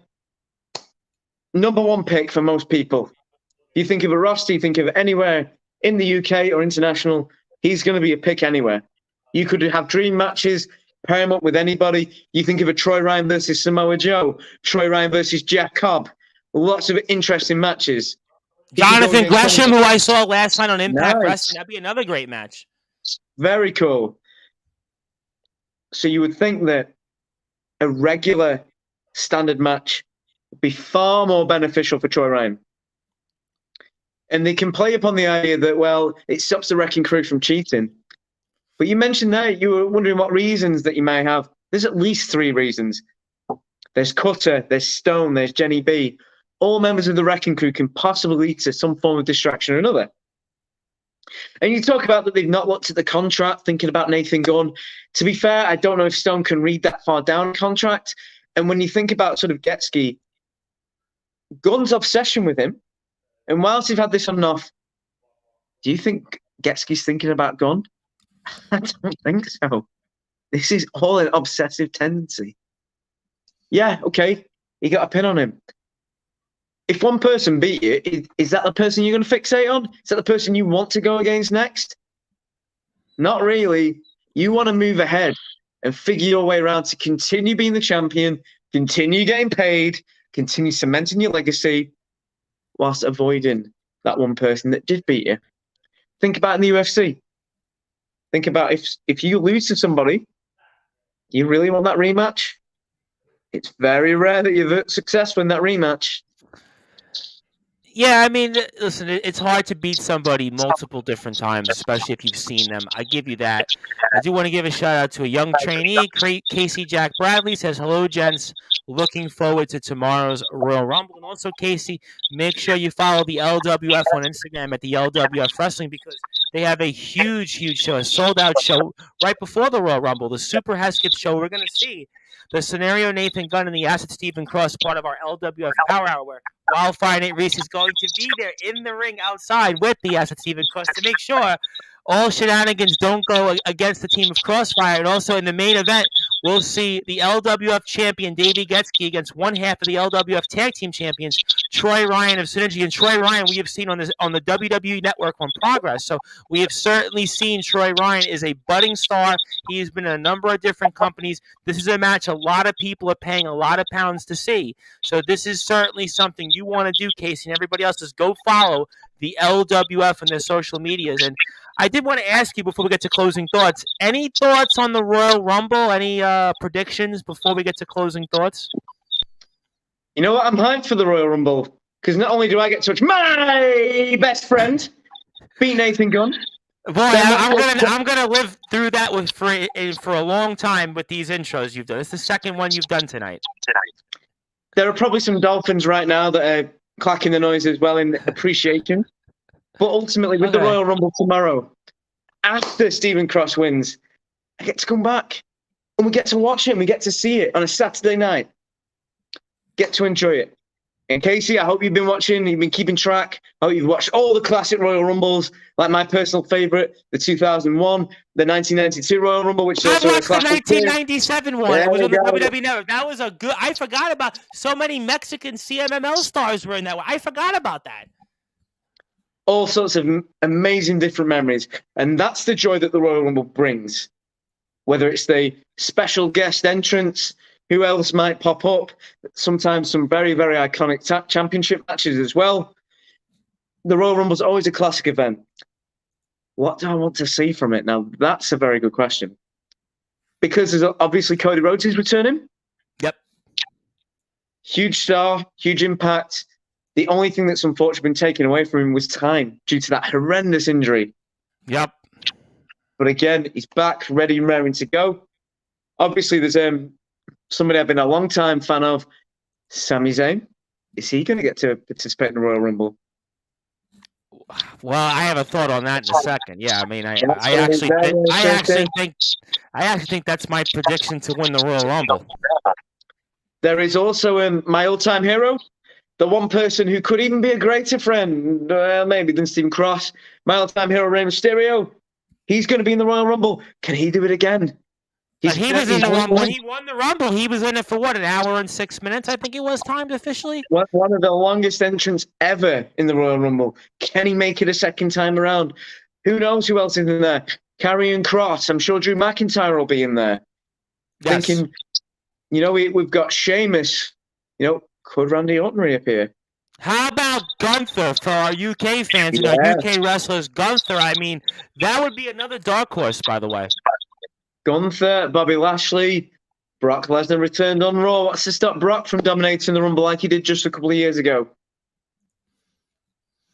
Number one pick for most people. You think of a roster, you think of anywhere in the UK or international, he's going to be a pick anywhere. You could have dream matches, pair him up with anybody. You think of a Troy Ryan versus Samoa Joe, Troy Ryan versus Jack Cobb. Lots of interesting matches. Jonathan Gresham, who I saw last night on Impact Wrestling, that'd be another great match. Very cool. So you would think that a regular standard match would be far more beneficial for Troy Ryan. And they can play upon the idea that, well, it stops the Wrecking Crew from cheating. But you mentioned there, you were wondering what reasons that you may have. There's at least 3 reasons. There's Cutter, there's Stone, there's Jenny B. All members of the Wrecking Crew can possibly lead to some form of distraction or another. And you talk about that they've not looked at the contract, thinking about Nathan Gunn. To be fair, I don't know if Stone can read that far down a contract. And when you think about sort of Getsky, Gunn's obsession with him, and whilst he's had this on and off, do you think Getsky's thinking about Gunn? I don't think so. This is all an obsessive tendency. Yeah, okay, you got a pin on him. If one person beat you, is that the person you're going to fixate on? Is that the person you want to go against next? Not really. You want to move ahead and figure your way around to continue being the champion, continue getting paid, continue cementing your legacy, whilst avoiding that one person that did beat you. Think about in the UFC. Think about if you lose to somebody, you really want that rematch? It's very rare that you're successful in that rematch. Yeah, I mean, listen, it's hard to beat somebody multiple different times, especially if you've seen them. I give you that. I do want to give a shout out to a young trainee. Casey Jack Bradley says, hello, gents. Looking forward to tomorrow's Royal Rumble. And also, Casey, make sure you follow the LWF on Instagram at the LWF Wrestling, because they have a huge show, a sold-out show right before the Royal Rumble, the Super Hesketh show. We're going to see the scenario Nathan Gunn and the Acid Stephen Cross, part of our LWF Power Hour, where Wildfire Nate Reese is going to be there in the ring outside with the Acid Stephen Cross to make sure all shenanigans don't go against the team of Crossfire. And also in the main event, we'll see the LWF champion Davey Getsky against one half of the LWF tag team champions, Troy Ryan of Synergy. And Troy Ryan we have seen on the WWE Network on Progress. So we have certainly seen Troy Ryan is a budding star. He's been in a number of different companies. This is a match a lot of people are paying a lot of pounds to see. So this is certainly something you want to do, Casey, and everybody else, is go follow the LWF on their social medias. And I did want to ask you before we get to closing thoughts, any thoughts on the Royal Rumble? Any predictions before we get to closing thoughts? You know what? I'm hyped for the Royal Rumble, because not only do I get to watch my best friend beat Nathan Gunn. Boy, I'm gonna live through that for a long time with these intros you've done. It's the second one you've done tonight. There are probably some Dolphins right now that are clacking the noise as well in appreciation. But ultimately, with the Royal Rumble tomorrow, after Stephen Cross wins, I get to come back and we get to watch it and we get to see it on a Saturday night. Get to enjoy it. And Casey, I hope you've been watching, you've been keeping track. I hope you've watched all the classic Royal Rumbles, like my personal favourite, the 2001, the 1992 Royal Rumble, which is also a classic. I watched the 1997 one. It was on the WWE Network. That was a good. I forgot about so many Mexican CMML stars were in that one. I forgot about that. All sorts of amazing different memories. And that's the joy that the Royal Rumble brings. Whether it's the special guest entrance, who else might pop up, sometimes some very, very iconic championship matches as well. The Royal Rumble is always a classic event. What do I want to see from it? Now, that's a very good question. because there's obviously Cody Rhodes is returning. Yep. Huge star, huge impact. The only thing that's unfortunately been taken away from him was time due to that horrendous injury. Yep. But again, he's back, ready and raring to go. Obviously, there's somebody I've been a long time fan of, Sami Zayn. Is he going to get to participate in the Royal Rumble? Well, I have a thought on that in a second. Yeah, I mean, I actually think that's my prediction to win the Royal Rumble. There is also my all-time hero, the one person who could even be a greater friend, maybe than Stephen Cross. My all-time hero, Rey Mysterio. He's going to be in the Royal Rumble. Can he do it again? He was in the Rumble. When he won the Rumble, he was in it for what, an hour and 6 minutes? I think it was timed officially. One of the longest entrants ever in the Royal Rumble. Can he make it a second time around? Who knows who else is in there? Karrion Kross. I'm sure Drew McIntyre will be in there. Yes. Thinking, we've got Sheamus. Could Randy Orton reappear? How about Gunther for our UK fans, UK wrestlers? Gunther, I mean, that would be another dark horse, by the way. Gunther, Bobby Lashley, Brock Lesnar returned on Raw. What's to stop Brock from dominating the Rumble like he did just a couple of years ago?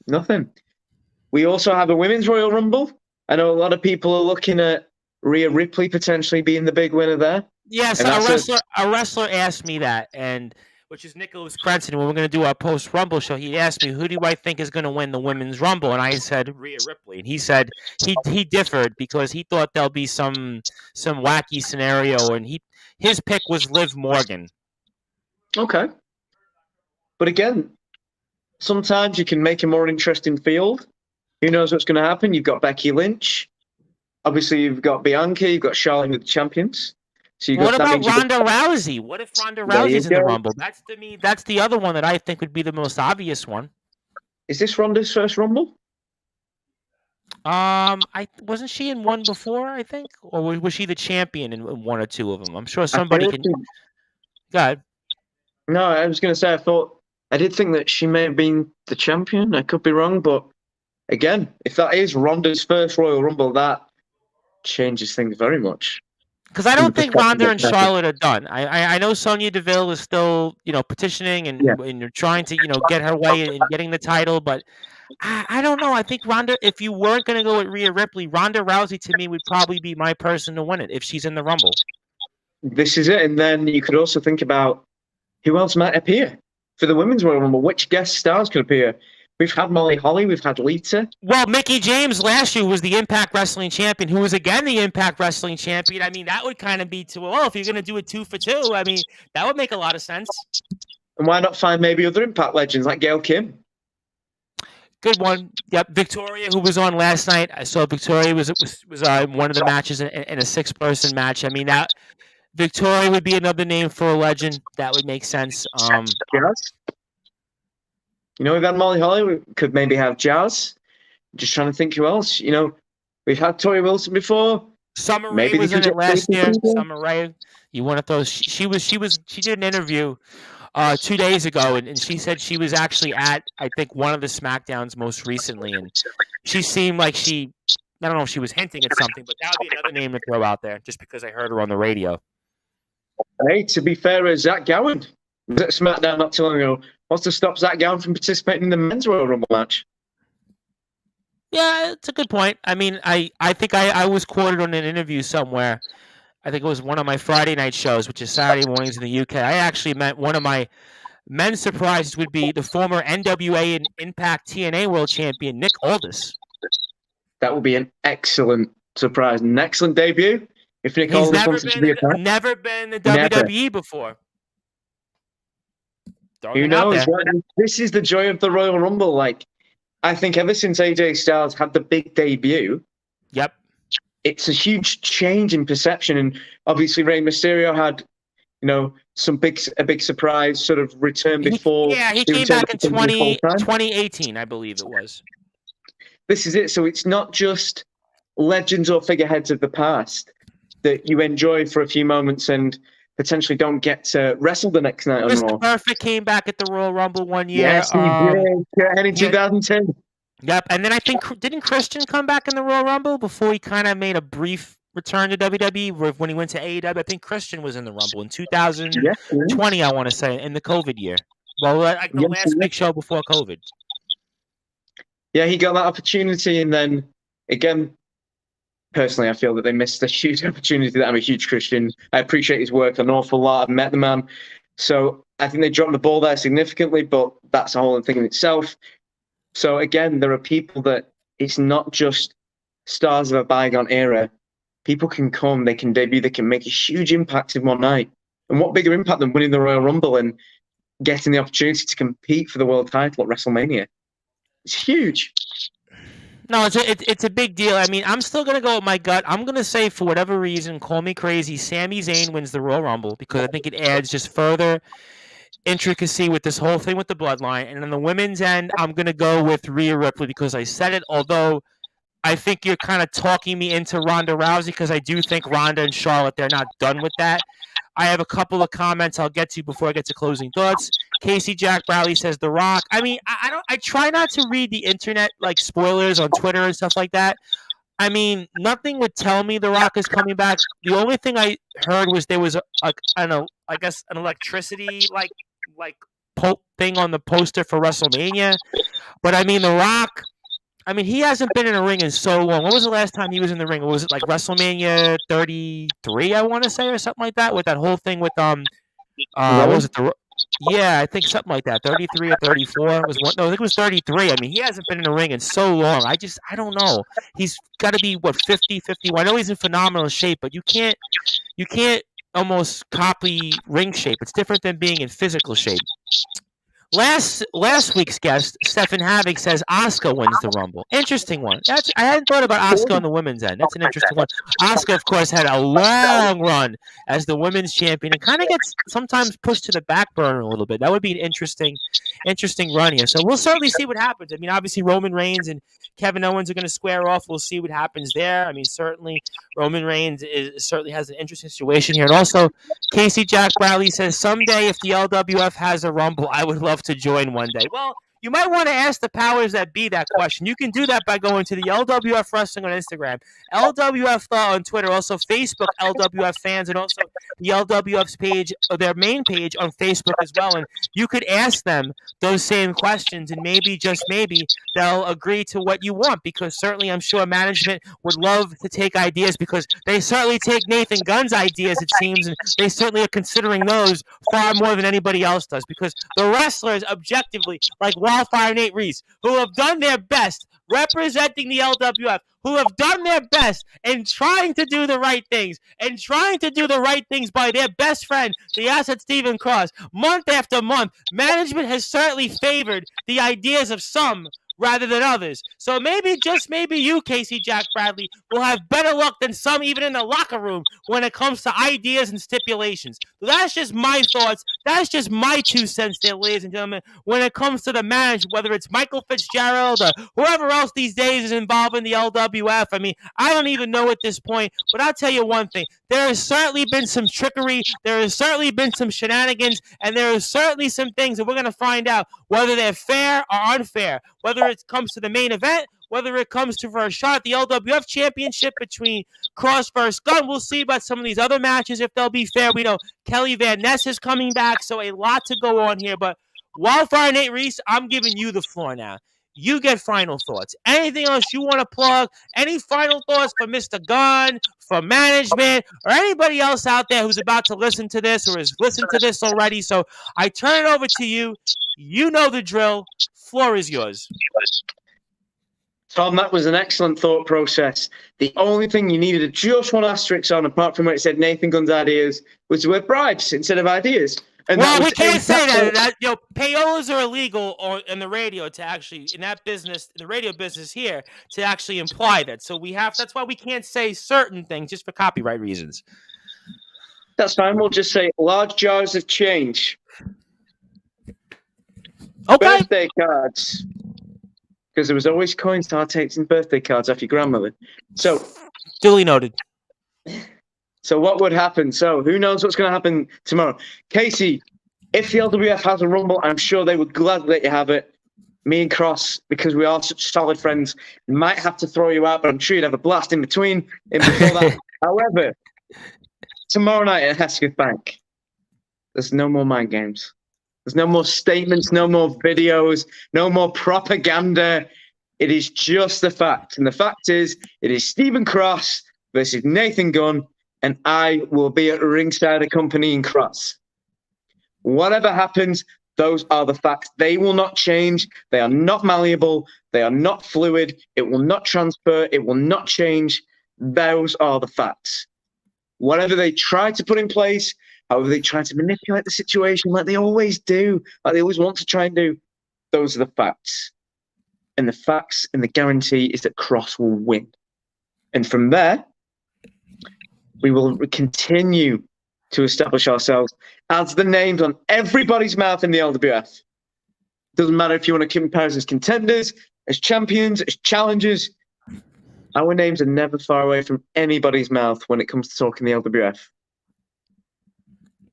Nothing. We also have a Women's Royal Rumble. I know a lot of people are looking at Rhea Ripley potentially being the big winner there. Yes, a wrestler asked me that, which is Nicholas Crenson. When we're going to do our post-Rumble show, he asked me, who do I think is going to win the Women's Rumble? And I said, Rhea Ripley. And he said he differed because he thought there'll be some wacky scenario, and his pick was Liv Morgan. Okay. But again, sometimes you can make a more interesting field. Who knows what's going to happen? You've got Becky Lynch. Obviously, you've got Bianca. You've got Charlotte with the champions. So what about Ronda Rousey? What if Ronda Rousey's in the Rumble? That's the other one that I think would be the most obvious one. Is this Ronda's first Rumble? Wasn't she in one before, I think? Or was she the champion in one or two of them? I'm sure somebody can... Go ahead. No, I was going to say, I did think that she may have been the champion. I could be wrong, but again, if that is Ronda's first Royal Rumble, that changes things very much. Because I don't think Ronda and Charlotte are done. I know Sonya Deville is still, petitioning and you're trying to, get her way in getting the title, but I don't know. I think Ronda, if you weren't going to go with Rhea Ripley, Ronda Rousey to me would probably be my person to win it if she's in the Rumble. This is it. And then you could also think about who else might appear for the Women's Royal Rumble. Which guest stars could appear? We've had Molly Holly. We've had Lita. Well, Mickie James last year was the Impact Wrestling champion, who was again the Impact Wrestling champion. I mean, that would kind of be if you're going to do a 2 for 2, I mean, that would make a lot of sense. And why not find maybe other Impact legends like Gail Kim? Good one. Yep, Victoria, who was on last night. I saw Victoria was one of the matches in a 6-person match. I mean, that Victoria would be another name for a legend. That would make sense. Jazz. We've had Molly Holly. We could maybe have Jazz. Just trying to think who else. We've had Tori Wilson before. Summer Rae was in it last year. Summer Rae, you want to throw? She did an interview 2 days ago, and she said she was actually at, I think, one of the SmackDowns most recently, and she seemed like I don't know if she was hinting at something, but that would be another name to throw out there, just because I heard her on the radio. Hey, to be fair, Zach Gowen was at SmackDown not too long ago. What's to stop Zach Gowen from participating in the Men's Royal Rumble match? Yeah, it's a good point. I mean, I think I was quoted on an interview somewhere. I think it was one of my Friday night shows, which is Saturday mornings in the UK. I actually meant one of my men's surprises would be the former NWA and Impact TNA World Champion, Nick Aldis. That would be an excellent surprise, an excellent debut. If Nick Aldis wants to be a fan. Never been in the WWE before. Who knows? This is the joy of the Royal Rumble. I think ever since AJ Styles had the big debut, it's a huge change in perception. And obviously, Rey Mysterio had, a big surprise sort of return before. He came back in 2018, I believe it was. This is it. So it's not just legends or figureheads of the past that you enjoy for a few moments and potentially don't get to wrestle the next night on Raw. Mr. Perfect came back at the Royal Rumble one year. Yes, he did. In 2010. Yep, and then I think, didn't Christian come back in the Royal Rumble before he kind of made a brief return to WWE when he went to AEW. I think Christian was in the Rumble in 2020, I want to say, in the COVID year. Well, like the last big show before COVID. Yeah, he got that opportunity, and then again, personally, I feel that they missed a huge opportunity. That I'm a huge Christian. I appreciate his work an awful lot. I've met the man, so I think they dropped the ball there significantly. But that's a whole thing in itself. So again, there are people that it's not just stars of a bygone era. People can come, they can debut, they can make a huge impact in one night. And what bigger impact than winning the Royal Rumble and getting the opportunity to compete for the world title at WrestleMania? It's huge. No, it's a big deal. I mean, I'm still going to go with my gut. I'm going to say, for whatever reason, call me crazy, Sami Zayn wins the Royal Rumble because I think it adds just further intricacy with this whole thing with the bloodline. And on the women's end, I'm going to go with Rhea Ripley because I said it, although I think you're kind of talking me into Ronda Rousey because I do think Ronda and Charlotte, they're not done with that. I have a couple of comments I'll get to before I get to closing thoughts. Casey Jack Bradley says The Rock. I mean, I try not to read the internet like spoilers on Twitter and stuff like that. I mean, nothing would tell me The Rock is coming back. The only thing I heard was there was I don't know, I guess an electricity like thing on the poster for WrestleMania. But I mean, The Rock, I mean, he hasn't been in a ring in so long. When was the last time he was in the ring? Was it like WrestleMania 33, I want to say, or something like that? With that whole thing with what was it? Yeah, I think something like that. 33 or 34 was one. No, I think it was 33. I mean, he hasn't been in a ring in so long. I don't know. He's got to be what 50, 51. I know he's in phenomenal shape, but you can't almost copy ring shape. It's different than being in physical shape. Last week's guest, Stefan Havoc, says Asuka wins the Rumble. Interesting one. I hadn't thought about Asuka on the women's end. That's an interesting one. Asuka, of course, had a long run as the women's champion and kind of gets sometimes pushed to the back burner a little bit. That would be an interesting run here. So we'll certainly see what happens. I mean, obviously Roman Reigns and Kevin Owens are going to square off. We'll see what happens there. I mean, certainly Roman Reigns certainly has an interesting situation here. And also, Casey Jack Bradley says, someday if the LWF has a Rumble, I would love to join one day. Well, you might want to ask the powers that be that question. You can do that by going to the LWF Wrestling on Instagram, LWF Thought on Twitter, also Facebook LWF Fans, and also the LWF's page, their main page on Facebook as well. And you could ask them those same questions, and maybe, just maybe, they'll agree to what you want, because certainly I'm sure management would love to take ideas, because they certainly take Nathan Gunn's ideas, it seems, and they certainly are considering those far more than anybody else does, because the wrestlers objectively, like Wildfire Nate Reese, who have done their best representing the LWF, who have done their best in trying to do the right things, and trying to do the right things by their best friend, the asset Stephen Cross, month after month, management has certainly favored the ideas of some rather than others. So maybe, just maybe, you, Casey Jack Bradley, will have better luck than some even in the locker room when it comes to ideas and stipulations. That's just my thoughts. That's just my 2 cents there, ladies and gentlemen, when it comes to the management, whether it's Michael Fitzgerald or whoever else these days is involved in the LWF. I mean, I don't even know at this point, but I'll tell you one thing. There has certainly been some trickery. There has certainly been some shenanigans, and there is certainly some things that we're going to find out whether they're fair or unfair, whether it comes to the main event, whether it comes to for a shot at the LWF Championship between Cross versus Gunn. We'll see about some of these other matches if they'll be fair. We know Kelly Van Ness is coming back, so a lot to go on here. But Wildfire Nate Reese, I'm giving you the floor now. You get final thoughts. Anything else you want to plug? Any final thoughts for Mr. Gunn, for management, or anybody else out there who's about to listen to this or has listened to this already? So I turn it over to you. You know the drill. Floor is yours. Tom, that was an excellent thought process. The only thing you needed just one asterisk on, apart from where it said Nathan Gunn's ideas, was the word bribes instead of ideas. And well, we can't say that. Payolas are illegal in the radio to actually, in that business, in the radio business here, to actually imply that. So that's why we can't say certain things just for copyright reasons. That's fine. We'll just say large jars of change. Okay. Birthday cards. Because there was always coin star tapes and birthday cards off your grandmother. So, duly noted. So what would happen? So who knows what's going to happen tomorrow? Casey, if the LWF has a Rumble, I'm sure they would gladly let you have it. Me and Cross, because we are such solid friends, might have to throw you out, but I'm sure you'd have a blast in between. And before that, However, tomorrow night at Hesketh Bank, there's no more mind games. There's no more statements, no more videos, no more propaganda. It is just the fact. And the fact is, it is Stephen Cross versus Nathan Gunn, and I will be at ringside accompanying Cross. Whatever happens, those are the facts. They will not change. They are not malleable. They are not fluid. It will not transfer. It will not change. Those are the facts. Whatever they try to put in place, however they try to manipulate the situation, like they always do, like they always want to try and do, those are the facts. And the facts and the guarantee is that Cross will win. And from there, we will continue to establish ourselves as the names on everybody's mouth in the LWF. Doesn't matter if you want to compare us as contenders, as champions, as challengers. Our names are never far away from anybody's mouth when it comes to talking the LWF.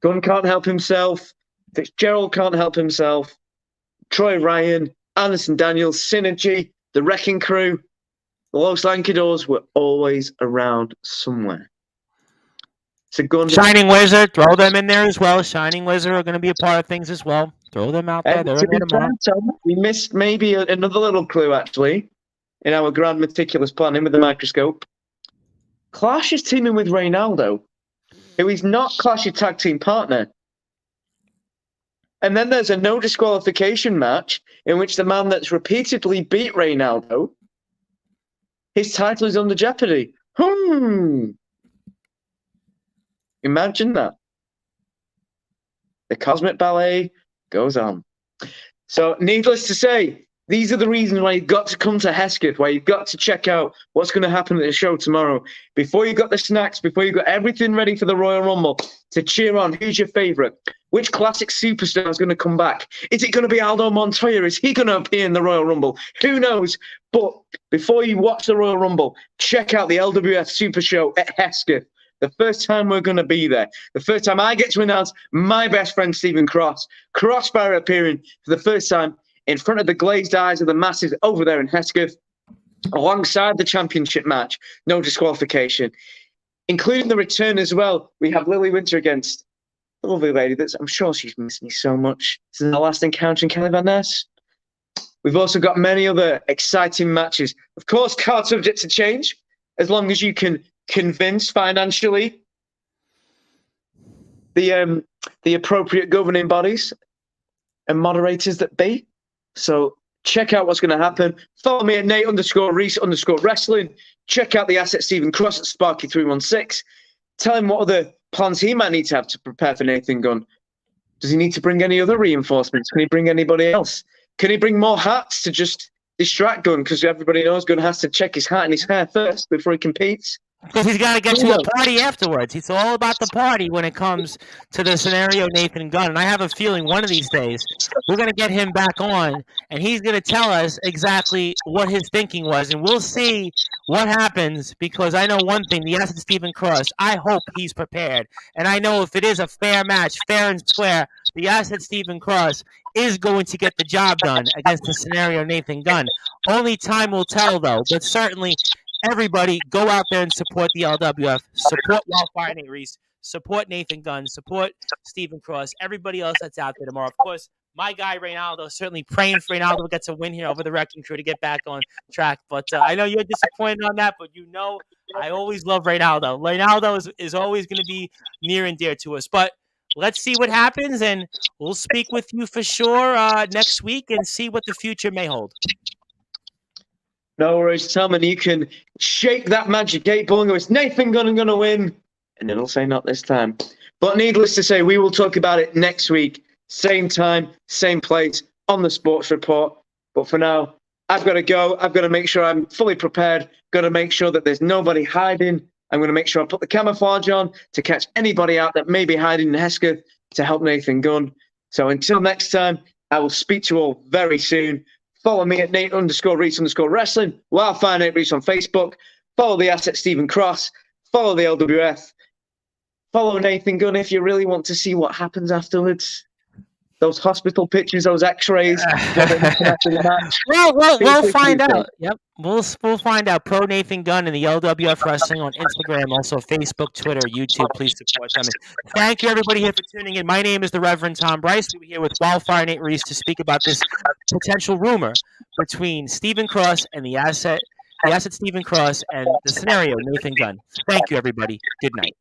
Gunn can't help himself. Fitzgerald can't help himself. Troy Ryan, Anderson Daniels, Synergy, the Wrecking Crew, the Los Lankadors were always around somewhere. So Gunn, Shining Wizard, throw them in there as well. Shining Wizard are going to be a part of things as well. Throw them out there. They're in there tomorrow. We missed maybe another little clue, actually, in our grand meticulous planning with the microscope. Clash is teaming with Reynaldo, who is not Clash's tag team partner. And then there's a no disqualification match in which the man that's repeatedly beat Reynaldo, his title is under jeopardy. Imagine that. The cosmic ballet goes on. So, needless to say, these are the reasons why you've got to come to Hesketh, why you've got to check out what's going to happen at the show tomorrow. Before you've got the snacks, before you've got everything ready for the Royal Rumble, to cheer on who's your favourite. Which classic superstar is going to come back? Is it going to be Aldo Montoya? Is he going to appear in the Royal Rumble? Who knows? But before you watch the Royal Rumble, check out the LWF Super Show at Hesketh. The first time we're going to be there. The first time I get to announce my best friend, Stephen Cross. Crossfire appearing for the first time in front of the glazed eyes of the masses over there in Hesketh, alongside the championship match. No disqualification. Including the return as well. We have Lily Winter against a lovely lady that's, I'm sure she's missed me so much. This is our last encounter in Kelly Van Ness. We've also got many other exciting matches. Of course, card subject to change, as long as you can convince financially the appropriate governing bodies and moderators that be. So check out what's going to happen. Follow me at Nate_Reese_wrestling. Check out the asset Stephen Cross at Sparky316. Tell him what other plans he might need to have to prepare for Nathan Gunn. Does he need to bring any other reinforcements? Can he bring anybody else? Can he bring more hats to just distract Gunn? Because everybody knows Gunn has to check his hat and his hair first before he competes. Because he's got to get to a party afterwards. It's all about the party when it comes to the scenario Nathan Gunn. And I have a feeling one of these days we're going to get him back on, and he's going to tell us exactly what his thinking was. And we'll see what happens, because I know one thing, the asset Stephen Cross, I hope he's prepared. And I know if it is a fair match, fair and square, the asset Stephen Cross is going to get the job done against the scenario Nathan Gunn. Only time will tell, though. But certainly, everybody, go out there and support the LWF. Support Wildfire Nate Reese. Support Nathan Gunn. Support Stephen Cross. Everybody else that's out there tomorrow. Of course, my guy Reynaldo, certainly praying for Reynaldo to get a win here over the Wrecking Crew to get back on track. But I know you're disappointed on that, but you know I always love Reynaldo. Reynaldo is always going to be near and dear to us. But let's see what happens, and we'll speak with you for sure next week and see what the future may hold. No worries, Tom, and you can shake that magic 8-ball and go, it's Nathan Gunn going to win. And it'll say not this time. But needless to say, we will talk about it next week. Same time, same place, on the Sports Report. But for now, I've got to go. I've got to make sure I'm fully prepared. Got to make sure that there's nobody hiding. I'm going to make sure I put the camouflage on to catch anybody out that may be hiding in Hesketh to help Nathan Gunn. So until next time, I will speak to you all very soon. Follow me at Nate_Reese_wrestling. Wildfire Nate Reese on Facebook. Follow the asset Stephen Cross. Follow the LWF. Follow Nathan Gunn if you really want to see what happens afterwards. those hospital pictures, those X-rays, what they're looking after the match. We'll find out. Yep, we'll find out. Pro Nathan Gunn and the LWF Wrestling on Instagram, also Facebook, Twitter, YouTube. Please support them. And thank you, everybody, here for tuning in. My name is the Reverend Tom Bryce. We're here with Wildfire Nate Reese to speak about this potential rumor between Stephen Cross and the asset Stephen Cross and the scenario Nathan Gunn. Thank you, everybody. Good night.